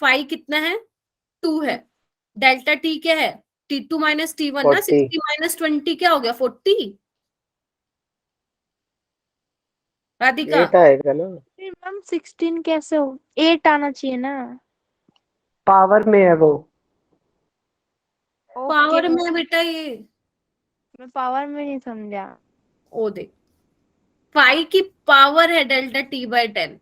5 कितना है, 2 है। डेल्टा T क्या है, T2 माइनस T1 ना। 40 60 माइनस 20 क्या हो गया, 40। राधिका 8 आएगा ना, फिर मैम 16 कैसे हो, 8 आना चाहिए ना। पावर में है वो। ओके पावर में है बेटा ये। मैं पावर में नहीं समझा। ओ देख, 5 की पावर है डेल्टा T/10,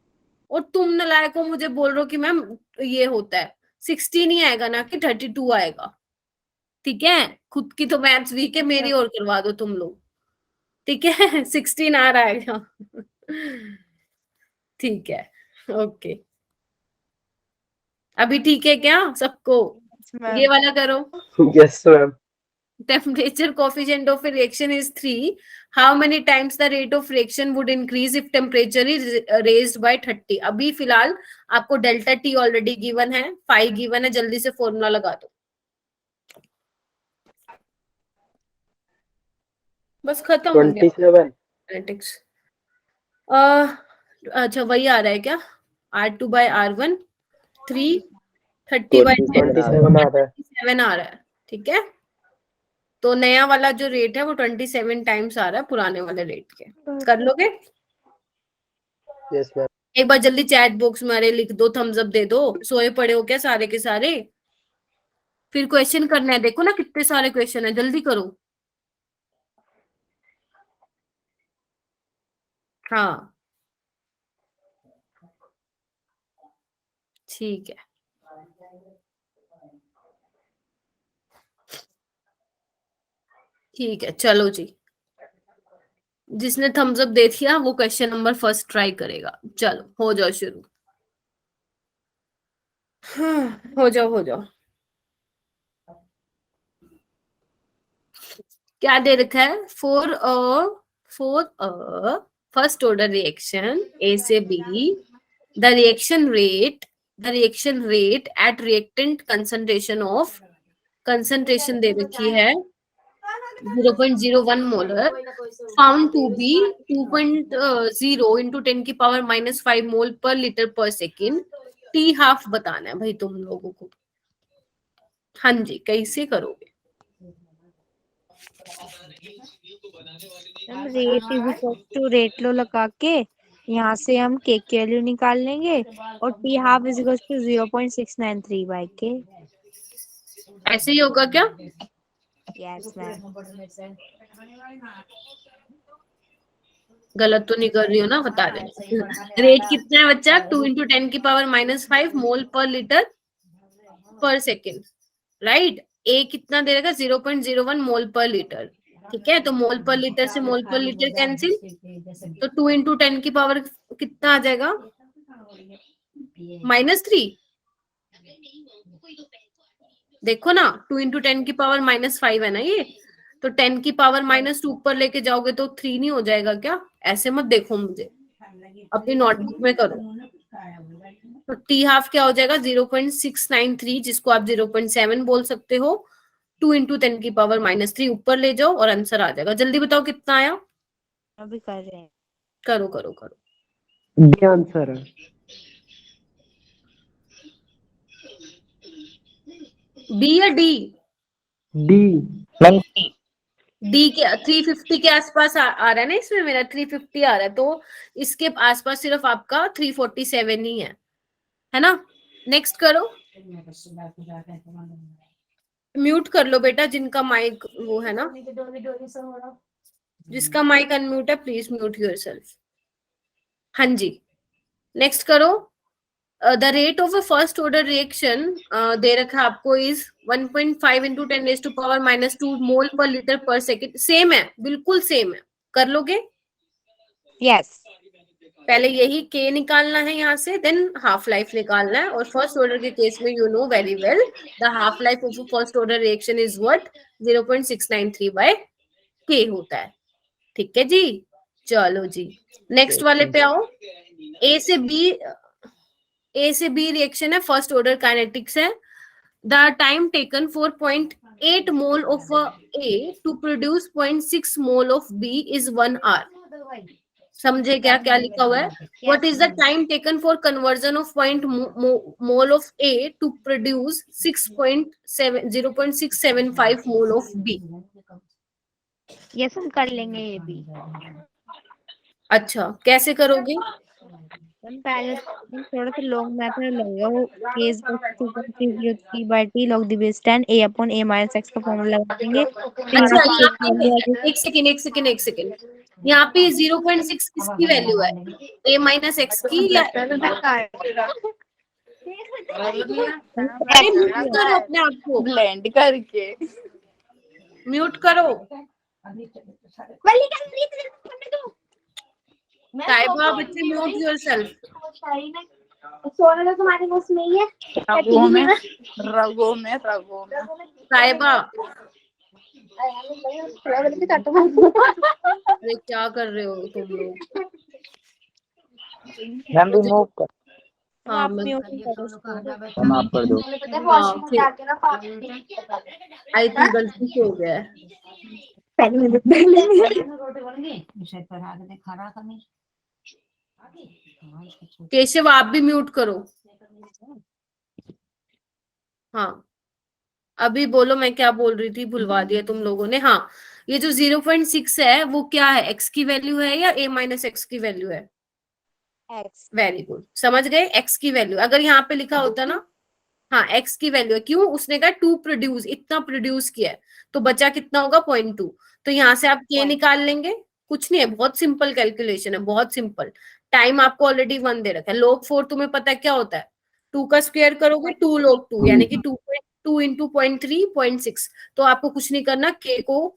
और तुम नालायक हो मुझे बोल रहे हो कि मैम ये होता है 16 ही आएगा ना कि 32 आएगा। ठीक है, खुद की तो मैथ्स वीक है, मेरी और करवा दो तुम लोग। ठीक है 16 आ रहा है। ठीक है, ओके। अभी ठीक है क्या सबको? ये वाला करो। Yes ma'am. Temperature coefficient of a reaction is 3. How many times the rate of reaction would increase if temperature is raised by 30? अभी फिलहाल आपको डेल्टा टी ऑलरेडी गिवन है, 5 गिवन है, जल्दी से फॉर्मूला लगा दो। बस खत्म हो गया 27 एनालिटिक्स। अच्छा वही आ रहा है क्या, R2/R1 3, 30/10 27 आ रहा है। 7 आ रहा है। ठीक है, तो नया वाला जो रेट है वो 27 टाइम्स आ रहा है पुराने वाले रेट के। कर लोगे? Yes ma'am. एक बार जल्दी चैट बॉक्स में अरे लिख दो, थम्स अप दे दो। सोए पड़े हो क्या सारे के सारे? फिर क्वेश्चन करना है, देखो ना कितने सारे क्वेश्चन है, जल्दी करो। हाँ ठीक है, ठीक है चलो जी। जिसने थम्स अप दे दिया वो क्वेश्चन नंबर फर्स्ट ट्राई करेगा। चलो हो जाओ शुरू। हाँ, हो जाओ हो जाओ। क्या दे रखा है, for first order reaction A से B, the reaction rate at reactant concentration of, concentration दे रखी है 0.01 molar, found to be 2.0 into 10 की पावर -5 मोल पर लीटर पर सेकेंड। टी हाफ बताना है भाई तुम लोगों को। हाँ जी, कैसे करोगे? हम rate is equal to rate law लगा के यहाँ से हम के की वैल्यू निकाल लेंगे और T half is equal to 0.693 by K. ऐसे ही होगा क्या? यस मैम गलत तो नहीं कर रही हो ना, बता दे। रेट कितना है बच्चा, 2 इंटू 10 की पावर -5 मोल पर लीटर पर सेकेंड, राइट। ए कितना दे रखा, 0.01 मोल पर लीटर। ठीक है, तो मोल पर लीटर से मोल पर लीटर कैंसिल, तो 2 इंटू 10 की पावर कितना आ जाएगा, -3। देखो ना, 2 × 10 की पावर -5 है ना ये, तो 10 की पावर -2 ऊपर लेके जाओगे तो 3 नहीं हो जाएगा क्या? ऐसे मत देखो मुझे, अपनी नोटबुक में करो। तो टी हाफ क्या हो जाएगा? 0.693, जिसको आप 0.7 बोल सकते हो। 2 × 10 की पावर -3 ऊपर ले जाओ और आंसर आ जाएगा। जल्दी बताओ कितना आया। अभी कर रहे हैं। करो करो करो। डी आंसर है। बी या डी? डी। मैम सी। डी के 350 के आसपास आ रहा है ना, इसमें मेरा 350 आ रहा है, तो इसके आसपास सिर्फ आपका 347 ही है ना? नेक्स्ट करो। म्यूट कर लो बेटा जिनका माइक वो है ना, जिसका माइक अनम्यूट है प्लीज म्यूट योरसेल्फ। हाँ जी, नेक्स्ट करो। The rate of a first order reaction दे रखा है आपको इज 1.5 × 10⁻² मोल पर लीटर पर सेकेंड। सेम है, बिल्कुल सेम है। कर लोगे? यस। पहले यही के निकालना है यहाँ से, देन हाफ लाइफ निकालना है। और फर्स्ट ऑर्डर के केस में you know very well the half life of first order reaction is what? 0.693/K होता है। ठीक है जी, चलो जी नेक्स्ट वाले पे आओ। ए से बी रिएक्शन है, फर्स्ट ऑर्डर काइनेटिक्स है। The time taken for 0.8 mole of A to produce 0.6 mole of B is 1 hour। समझे क्या क्या लिखा हुआ है? What is the time taken for conversion of point mole of A to produce 0.675 mole of B? Yes, हम कर लेंगे ये भी। अच्छा, कैसे करोगे? हम पहले थोड़ा सा लॉन्ग मेथड लगा, वो a is equal to 2.303/t log the base 10 a upon a minus x का फॉर्मूला लगा देंगे। फिर अच्छा, यहाँ यहाँ पे पे एक सेकेंड, यहाँ पे 0.6 किसकी वैल्यू है? a माइनस एक्स की या? अरे म्यूट करो अपने आप को, ब्लेंड करके म्यूट करो। साहिबा बच्चे म्यूट योरसेल्फ। सोना तो तुम्हारे बस में ही है। रगों में रगों में रगों में साहिबा अरे क्या कर रहे हो तुम लोग? मैम रिमूव कर। हाँ आप मैं म्यूट करो उसको। हम आप कर दो। आई थिंक गलती से हो गया है। केशव आप भी म्यूट करो। हाँ अभी बोलो, मैं क्या बोल रही थी, भुलवा दिया तुम लोगों ने। हाँ, ये जो 0.6 है वो क्या है? एक्स की वैल्यू है या a माइनस एक्स की वैल्यू है? एक्स। वेरी गुड, समझ गए। एक्स की वैल्यू अगर यहाँ पे लिखा होता ना, हाँ एक्स की वैल्यू है। क्यों? उसने कहा टू प्रोड्यूस, इतना प्रोड्यूस किया है, तो बचा कितना होगा? 0.2। तो यहाँ से आप के निकाल लेंगे। कुछ नहीं है, बहुत सिंपल कैलकुलेशन है, बहुत सिंपल। टाइम आपको ऑलरेडी 1 दे रखा है। log 4 तुम्हें पता है क्या होता है? 2 का स्क्वायर करोगे 2 log 2, यानी कि 2 × 0.3 0.6। तो आपको कुछ नहीं करना, के को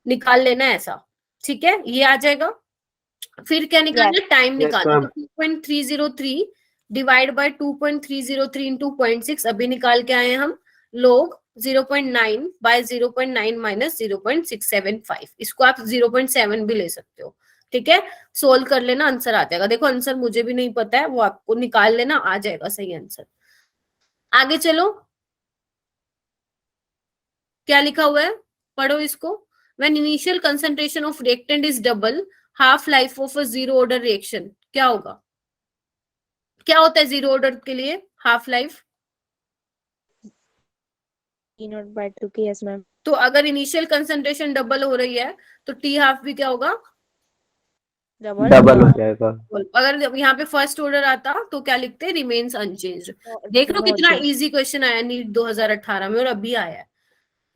निकाल लेना है ऐसा। ठीक है, ये आ जाएगा। फिर क्या निकालना? टाइम निकालना। 2.303 डिवाइड बाय 2.303 इंटू 0.6 अभी निकाल के आए हम। लोग 0.9 बाय 0.9 माइनस 0.675, इसको आप 0.7 भी ले सकते हो। ठीक है, सोल्व कर लेना, आंसर आ जाएगा। देखो आंसर मुझे भी नहीं पता है, वो आपको निकाल लेना, आ जाएगा सही आंसर। आगे चलो, क्या लिखा हुआ है पढ़ो इसको। When initial concentration of reactant is double, half life of a zero order reaction क्या होगा? क्या होता है जीरो ऑर्डर के लिए हाफ लाइफ? T0/2 की। Yes ma'am. तो अगर इनिशियल कंसंट्रेशन डबल हो रही है तो टी हाफ भी क्या होगा? डबल हो जाएगा। अगर यहाँ पे फर्स्ट ऑर्डर आता तो क्या लिखते? Remains unchanged. देख लो कितना इजी क्वेश्चन आया नीट 2018 में, और अभी आया है।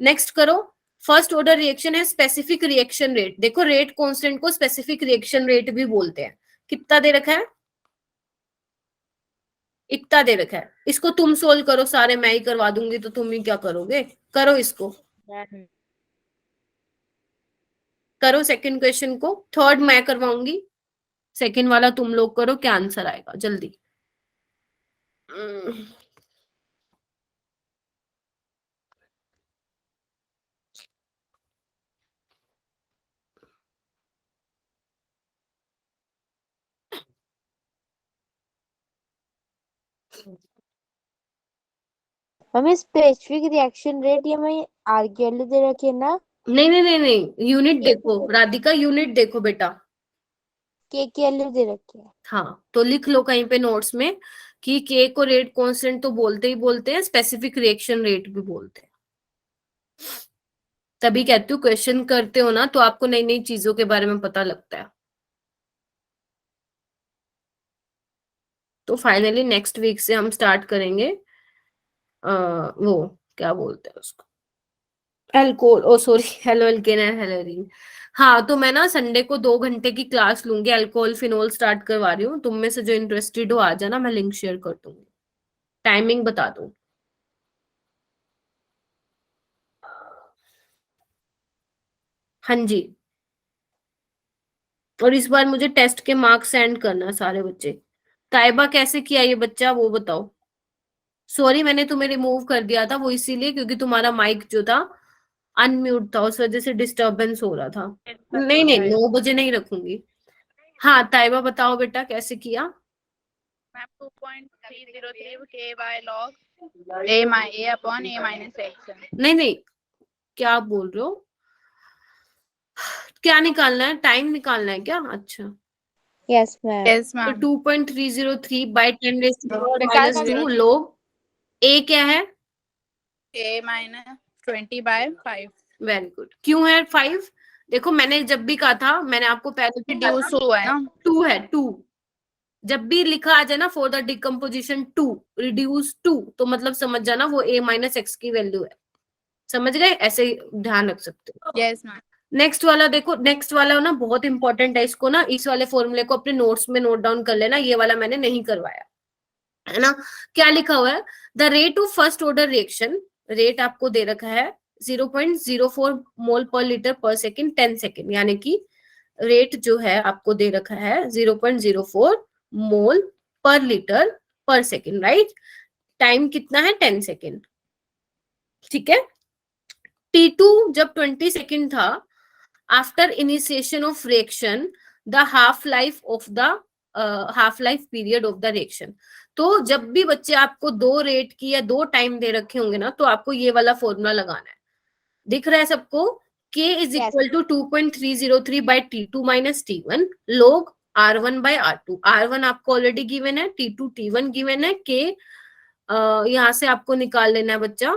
नेक्स्ट करो। फर्स्ट ऑर्डर रिएक्शन है स्पेसिफिक रिएक्शन रेट। देखो रेट कांस्टेंट को स्पेसिफिक रिएक्शन रेट भी बोलते हैं। कितना दे रखा है? इतना दे रखा है। इसको तुम सोल्व करो सारे, मैं ही करवा दूंगी तो तुम ही क्या करोगे? करो इसको, करो सेकंड क्वेश्चन को। थर्ड मैं करवाऊंगी, सेकंड वाला तुम लोग करो, क्या आंसर आएगा जल्दी। हम्म, हमें स्पेसिफिक रिएक्शन रेट ये हमें आरकेएल दे रखी है ना, नहीं नहीं नहीं नहीं, यूनिट देखो राधिका, यूनिट देखो बेटा। केकेएल दे रखी है। हाँ, तो लिख लो कहीं पे नोट्स में कि के को रेट कांस्टेंट तो बोलते ही बोलते हैं, स्पेसिफिक रिएक्शन रेट भी बोलते हैं। तभी कहती हूँ क्वेश्चन करते हो ना तो आपको नई नई चीजों के बारे में पता लगता है। तो फाइनली नेक्स्ट वीक से हम स्टार्ट करेंगे वो क्या बोलते हैं उसको, alcohol, oh sorry, halo alkane and haloarene. हाँ, तो मैं ना संडे को 2 घंटे की क्लास लूंगी, अल्कोहल फिनोल स्टार्ट करवा रही हूँ। तुम में से जो इंटरेस्टेड हो आ जाना, मैं लिंक शेयर कर दूंगी, टाइमिंग बता दूँ। हाँ जी, और इस बार मुझे टेस्ट के मार्क्स सेंड करना सारे बच्चे। ताइबा कैसे किया ये बच्चा वो बताओ। सॉरी मैंने तुम्हें रिमूव कर दिया था, वो इसीलिए क्योंकि तुम्हारा माइक जो था अनम्यूट था, उस वजह से डिस्टरबेंस हो रहा था। नहीं नहीं, 9 बजे नहीं रखूंगी। हाँ ताइबा बताओ बेटा कैसे किया। Ma'am 2.303 k by log a upon a minus x। नहीं नहीं, क्या आप बोल रहे हो, क्या निकालना है, टाइम निकालना है क्या? अच्छा, यस मैम। यस तो मैम। 2.303 बाई 10⁻⁻² निकाल माइनस 2 दो। लोग ए क्या है? a minus 20 by 5 very good. क्यों है 5? देखो मैंने जब भी कहा था, मैंने आपको पहले भी कहा रिड्यूस था, हुआ है ना। 2 है 2। जब भी लिखा आ जाए ना फॉर द डिकम्पोजिशन 2, रिड्यूस 2, तो मतलब समझ जाना वो a माइनस एक्स की वैल्यू है। समझ गए? ऐसे ही ध्यान रख सकते हो। Yes ma'am. नेक्स्ट वाला देखो, नेक्स्ट वाला ना बहुत इंपॉर्टेंट है, इसको ना इस वाले फॉर्मूले को अपने नोट्स में नोट डाउन कर लेना, ये वाला मैंने नहीं करवाया है ना। क्या लिखा हुआ है? The rate of first order reaction, rate आपको दे रखा है 0.04 मोल पर लीटर पर सेकेंड 10 सेकेंड, यानी कि रेट जो है आपको दे रखा है 0.04 मोल पर लीटर पर सेकेंड, राइट। टाइम कितना है? 10 सेकेंड, ठीक है। T2 जब 20 सेकेंड था, after initiation of reaction the half life of the half life period of the reaction. तो जब भी बच्चे आपको 2 रेट की या 2 टाइम दे रखे होंगे ना, तो आपको ये वाला फॉर्मूला लगाना है। दिख रहा है सबको? K is Yes. Equal to 2.303 by T2 minus T1 log R1 by R2। R1 आपको ऑलरेडी गिवन है, T2 T1 गिवन है, K यहां से आपको निकाल लेना है बच्चा।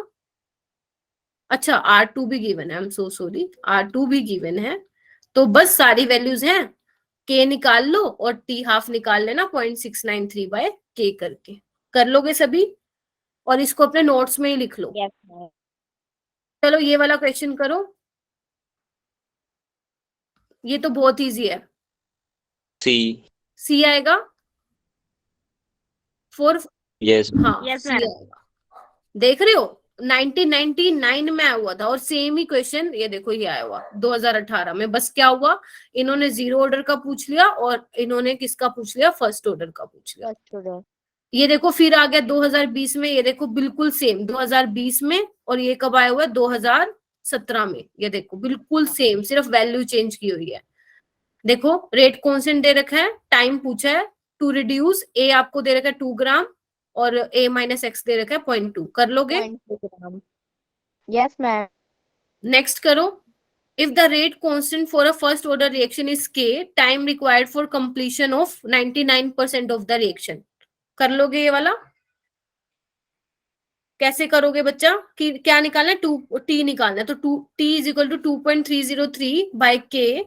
अच्छा R2 भी गिवन है, I am so sorry, R2 भी गिवन है। तो बस सारी वैल्यूज हैं, K निकाल लो और T हाफ निकाल लेना 0.693 बाय K करके। कर लोगे सभी? और इसको अपने नोट्स में ही लिख लो। Yes ma'am. चलो ये वाला क्वेश्चन करो, ये तो बहुत इजी है। सी आएगा फोर। यस हाँ Yes, सी madam. आएगा। देख रहे हो 1999 में आया हुआ था, और सेम ही क्वेश्चन ये देखो ये आया हुआ 2018 में। बस क्या हुआ, इन्होंने जीरो ऑर्डर का पूछ लिया और इन्होंने किसका पूछ लिया? फर्स्ट ऑर्डर का पूछ लिया। First order. ये देखो फिर आ गया 2020 में, ये देखो बिल्कुल सेम 2020 में, और ये कब आया हुआ है? 2017 में। ये देखो बिल्कुल सेम, सिर्फ वैल्यू चेंज की हुई है। देखो रेट कांस्टेंट दे रखा है, टाइम पूछा है, टू रिड्यूस ए आपको दे रखा है 2 ग्राम, और a माइनस एक्स दे रखा है 0.2। कर लोगे? 0.2 ग्राम। Yes ma'am. नेक्स्ट करो। If the rate constant for a first order reaction is k, time required for completion of 99% of the reaction. कर लोगे ये वाला? कैसे करोगे बच्चा? कि क्या निकालना है? 2t निकालना है, तो 2t is equal to 2.303 by k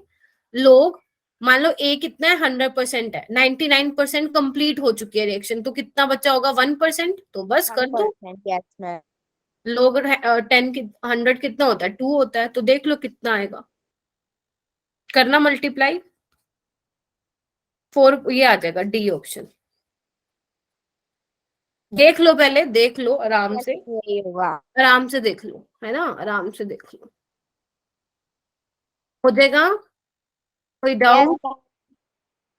log, मान लो a कितना है? 100% है, 99% कंप्लीट हो चुकी है रिएक्शन, तो कितना बच्चा होगा? 1%। तो बस कर दो। 1%। Yes ma'am. लोग 10 100 कितना होता है? 2 होता है, तो देख लो कितना आएगा। करना मल्टीप्लाई, 4 ये आ जाएगा डी ऑप्शन। देख लो, पहले देख लो आराम से, यही होगा। आराम से देख लो, है ना, आराम से देख लो, हो जाएगा। कोई डाउट? यस।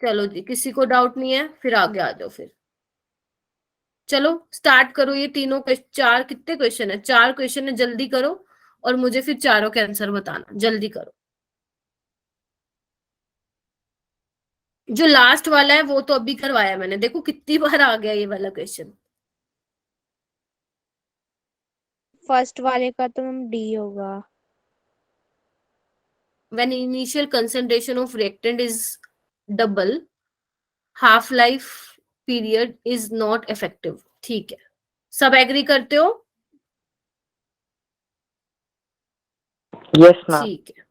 चलो जी, किसी को डाउट नहीं है, फिर आगे आ जाओ फिर। चलो स्टार्ट करो, ये तीनों चार कितने क्वेश्चन है, 4 क्वेश्चन है, जल्दी करो और मुझे फिर चारों के आंसर बताना, जल्दी करो। जो लास्ट वाला है वो तो अभी करवाया मैंने, देखो कितनी बार आ गया ये वाला क्वेश्चन। फर्स्ट वाले का तो मैम डी होगा। When initial concentration of reactant is double, half life period is not effective। ठीक है, सब एग्री करते हो? Yes ma'am. ठीक है,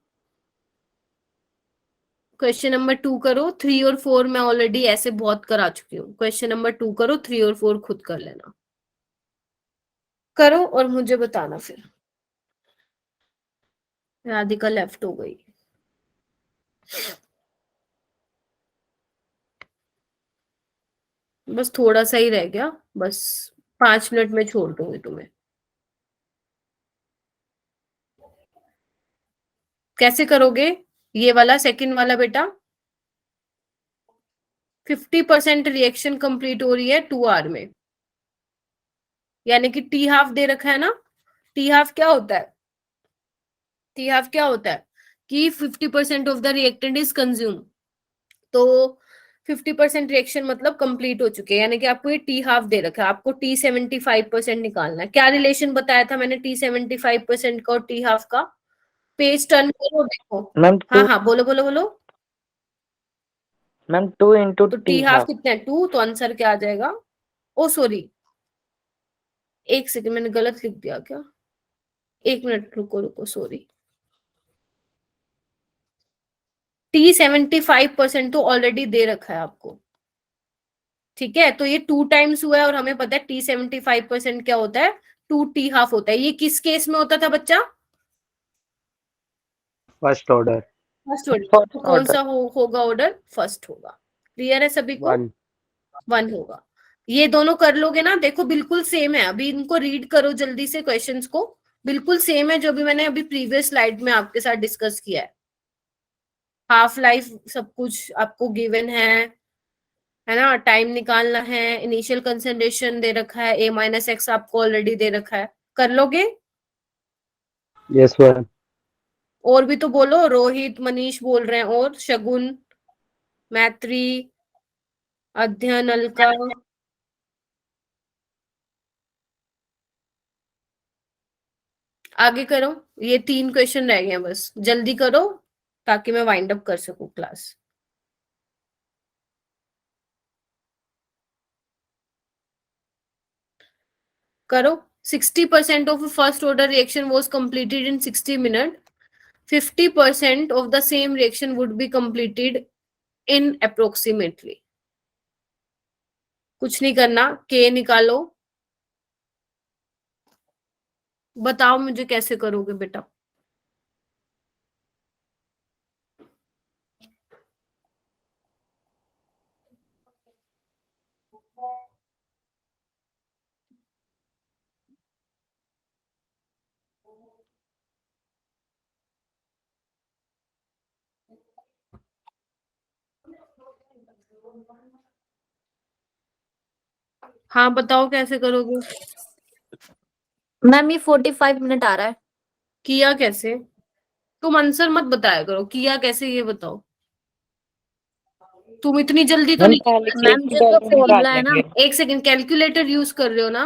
क्वेश्चन नंबर 2 करो। 3 और 4 मैं ऑलरेडी ऐसे बहुत करा चुकी हूँ। क्वेश्चन नंबर 2 करो, 3 और 4 खुद कर लेना। करो और मुझे बताना फिर। राधिका लेफ्ट हो गई। बस थोड़ा सा ही रह गया, बस 5 मिनट में छोड़ दूंगी तुम्हें। कैसे करोगे ये वाला सेकंड वाला बेटा? 50% रिएक्शन कंप्लीट हो रही है 2 आवर में, यानी कि टी हाफ दे रखा है ना। टी हाफ क्या होता है? टी हाफ क्या होता है कि 50% of the reactant is consume, तो 50% रिएक्शन मतलब कंप्लीट हो चुके हैं, यानी कि आपको ये टी हाफ दे रखा है। आपको टी 75% निकालना है। क्या रिलेशन बताया था मैंने टी 75% का और टी हाफ का? पेज टर्न करो, देखो। मैम हाँ हाँ, बोलो बोलो बोलो। मैम 2 इंटू तो टी टी हाफ हाफ। कितना है? 2, तो आंसर क्या आ जाएगा? ओ सॉरी, एक सेकंड, मैंने गलत लिख दिया क्या? 1 मिनट रुको रुको, सॉरी। टी 75% तो ऑलरेडी दे रखा है आपको, ठीक है। तो ये 2 टाइम्स हुआ है और हमें पता है टी 75% क्या होता है? 2 टी हाफ होता है। ये किस केस में होता था बच्चा? First order. First order. First तो कौन ऑर्डर। सा होगा ऑर्डर? फर्स्ट होगा। क्लियर है सभी को? 1। 1 होगा। ये दोनों कर लोगे ना, देखो बिल्कुल सेम है। अभी इनको रीड करो जल्दी से, क्वेश्चंस को। बिल्कुल सेम है जो भी मैंने अभी प्रीवियस स्लाइड में आपके साथ डिस्कस किया है। हाफ लाइफ सब कुछ आपको गिवन है ना। टाइम निकालना है, इनिशियल कंसंट्रेशन दे रखा है, A-X आपको ऑलरेडी दे रखा है। कर लोगे? Yes ma'am. और भी तो बोलो। रोहित, मनीष बोल रहे हैं, और शगुन, मैत्री, अध्ययन, अलका। आगे करो, ये 3 क्वेश्चन रह गए हैं, बस जल्दी करो ताकि मैं वाइंड अप कर सकूं क्लास। करो। 60% of a first order reaction was completed in 60 minutes. 50% of the same reaction would be completed in approximately। कुछ नहीं करना, के निकालो। बताओ मुझे कैसे करोगे बेटा? हाँ बताओ कैसे करोगे? मैम ये 45 मिनट आ रहा है। किया कैसे? तुम आंसर मत बताया करो, किया कैसे ये बताओ। तुम इतनी जल्दी तो मैम नहीं। मैम जो तो फॉर्मूला है ना। एक सेकंड, कैलकुलेटर यूज कर रहे हो ना?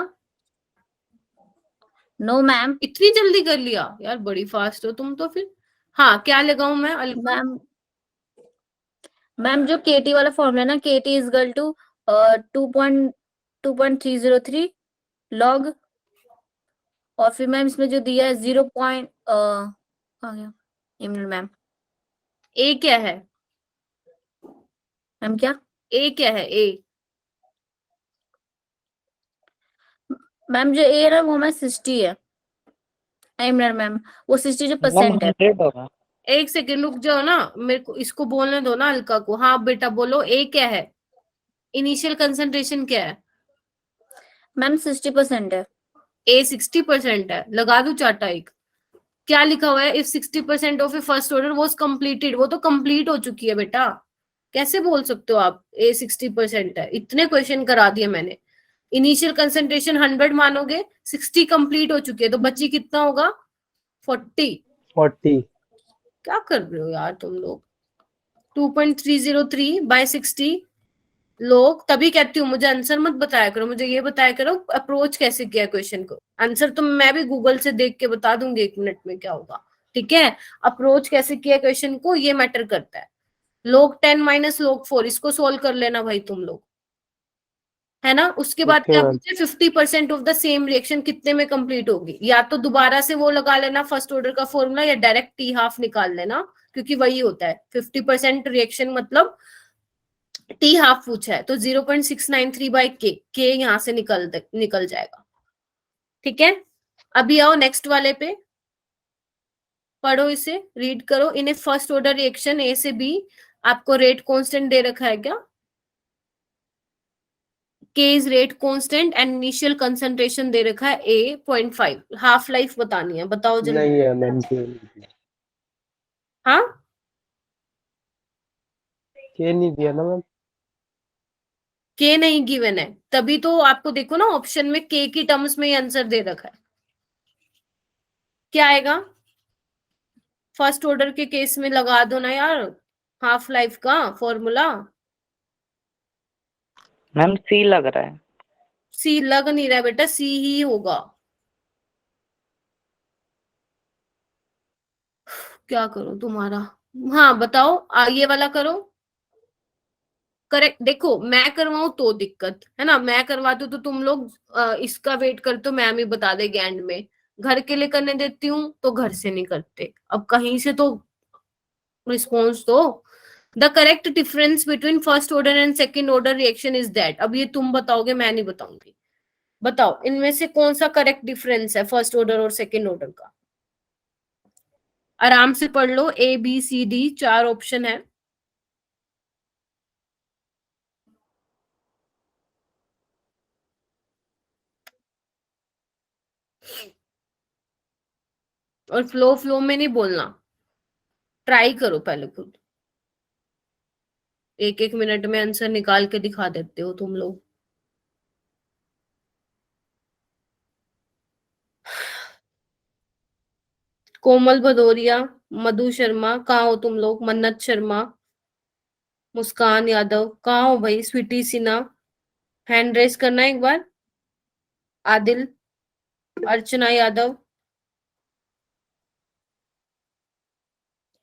No ma'am. इतनी जल्दी कर लिया यार, बड़ी फास्ट हो तुम तो फिर। हाँ, क्या लगाऊं मैं? मैम मैम जो केटी वाला फॉर्मूला है ना, केटी इज इक्वल टू 2.303 लॉग, और फिर मैम इसमें जो दिया है 0. आ गया एक मिनट मैम। ए क्या है? मैम क्या? ए क्या है? ए मैम जो ए है ना वो हमारा 60 है। एक मिनट मैम, वो 60 जो मैम परसेंट है। 100 होगा। एक सेकंड रुक जाओ ना, मेरे को इसको बोलने दो ना, अलका को। हाँ बेटा बोलो, ए क्या है? इनिशियल कंसंट्रेशन क्या है? मैम 60% है। ए 60% है। लगा दू चाटा एक। क्या लिखा हुआ है? If 60% of A first order was completed. वो तो कंप्लीट हो चुकी है बेटा, कैसे बोल सकते हो आप ए 60% है? इतने क्वेश्चन करा दिए मैंने। इनिशियल कंसंट्रेशन 100 मानोगे, 60 कंप्लीट हो चुकी है, तो बची कितना होगा? 40। 40. क्या कर रहे हो यार तुम लोग? 2.303 बाय 60 लोग। तभी कहती हूँ मुझे आंसर मत बताया करो, मुझे ये बताया करो अप्रोच कैसे किया क्वेश्चन को। आंसर तो मैं भी गूगल से देख के बता दूंगी 1 मिनट में क्या होगा, ठीक है? अप्रोच कैसे किया क्वेश्चन को, ये मैटर करता है। log 10 माइनस log 4, इसको सोल्व कर लेना भाई तुम लोग, है ना? उसके बाद Okay, क्या ma'am. पूछे? 50% ऑफ द सेम रिएक्शन कितने में कंप्लीट होगी? या तो दोबारा से वो लगा लेना फर्स्ट ऑर्डर का फॉर्मूला, या डायरेक्ट टी हाफ निकाल लेना, क्योंकि वही होता है 50% रिएक्शन मतलब टी हाफ पूछा है तो 0.693 बाई के यहां से निकल जाएगा, ठीक है? अभी आओ नेक्स्ट वाले पे, पढ़ो इसे, रीड करो। इन ए फर्स्ट ऑर्डर रिएक्शन ए से बी, आपको रेट कांस्टेंट दे रखा है क्या? K is rate constant and initial concentration दे रखा है A 0.5। हाफ लाइफ बतानी है, बताओ जल्दी। नहीं है मैम, हाँ, के नहीं दिया ना मैम. K नहीं गिवन है, तभी तो आपको देखो ना ऑप्शन में K की टर्म्स में ही आंसर दे रखा है। क्या आएगा? फर्स्ट ऑर्डर के केस में लगा दो ना यार हाफ लाइफ का फॉर्मूला। मैम सी लग रहा है। सी लग नहीं रहा है बेटा, सी ही होगा। क्या करो तुम्हारा? हाँ बताओ, ये वाला करो। करेक्ट, देखो मैं करवाऊं तो दिक्कत है ना, मैं करवा दूं तो तुम लोग इसका वेट करते हो, मैम ही बता देगी एंड में। घर के लिए करने देती हूँ तो घर से नहीं करते, अब कहीं से तो रिस्पॉन्स दो। The correct difference between first order and second order reaction is that. अब ये तुम बताओगे, मैं नहीं बताऊंगी। बताओ इनमें से कौन सा करेक्ट डिफरेंस है फर्स्ट ऑर्डर और सेकेंड ऑर्डर का? आराम से पढ़ लो, A B C D 4 option है। और फ्लो फ्लो में नहीं बोलना, ट्राई करो पहले खुद। 1-1 मिनट में आंसर निकाल के दिखा देते हो तुम लोग। कोमल भदौरिया, मधु शर्मा, कहाँ हो तुम लोग? मन्नत शर्मा, मुस्कान यादव, कहाँ हो भाई? स्वीटी सिन्हा, हैंड रेस करना एक बार। आदिल, अर्चना यादव,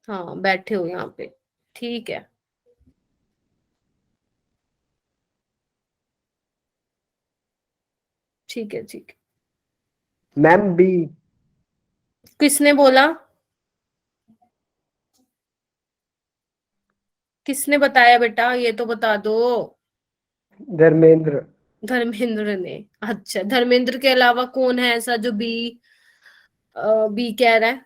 हाँ बैठे हो यहाँ पे, ठीक है। ठीक है ठीक है। Ma'am B. किसने बोला? किसने बताया बेटा, ये तो बता दो। धर्मेंद्र. धर्मेंद्र ने? अच्छा, धर्मेंद्र के अलावा कौन है ऐसा जो बी बी कह रहा है?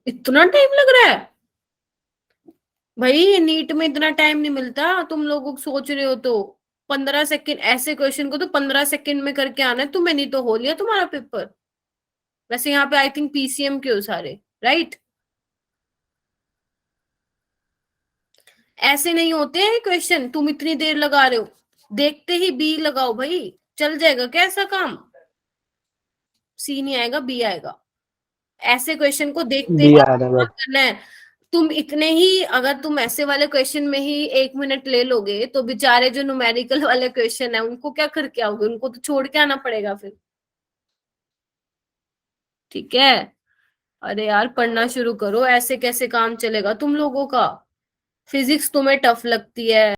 इतना टाइम लग रहा है भाई? नीट में इतना टाइम नहीं मिलता, तुम लोग सोच रहे हो तो। 15 सेकंड, ऐसे क्वेश्चन को तो 15 सेकंड में करके आना है तुम्हें, नहीं तो हो लिया तुम्हारा पेपर। वैसे यहाँ पे आई थिंक पीसीएम के हो सारे, राइट? ऐसे नहीं होते हैं क्वेश्चन, तुम इतनी देर लगा रहे हो। देखते ही बी लगाओ भाई, चल जाएगा क्या ऐसा काम? सी नहीं आएगा, बी आएगा। ऐसे क्वेश्चन को देखते बी ही आ रहा है. करना है। तुम इतने ही, अगर तुम ऐसे वाले क्वेश्चन में ही 1 मिनट ले लोगे तो बेचारे जो न्यूमेरिकल वाले क्वेश्चन है उनको क्या करके आओगे? उनको तो छोड़ के आना पड़ेगा फिर, ठीक है? अरे यार पढ़ना शुरू करो, ऐसे कैसे काम चलेगा तुम लोगों का? फिजिक्स तुम्हें टफ लगती है।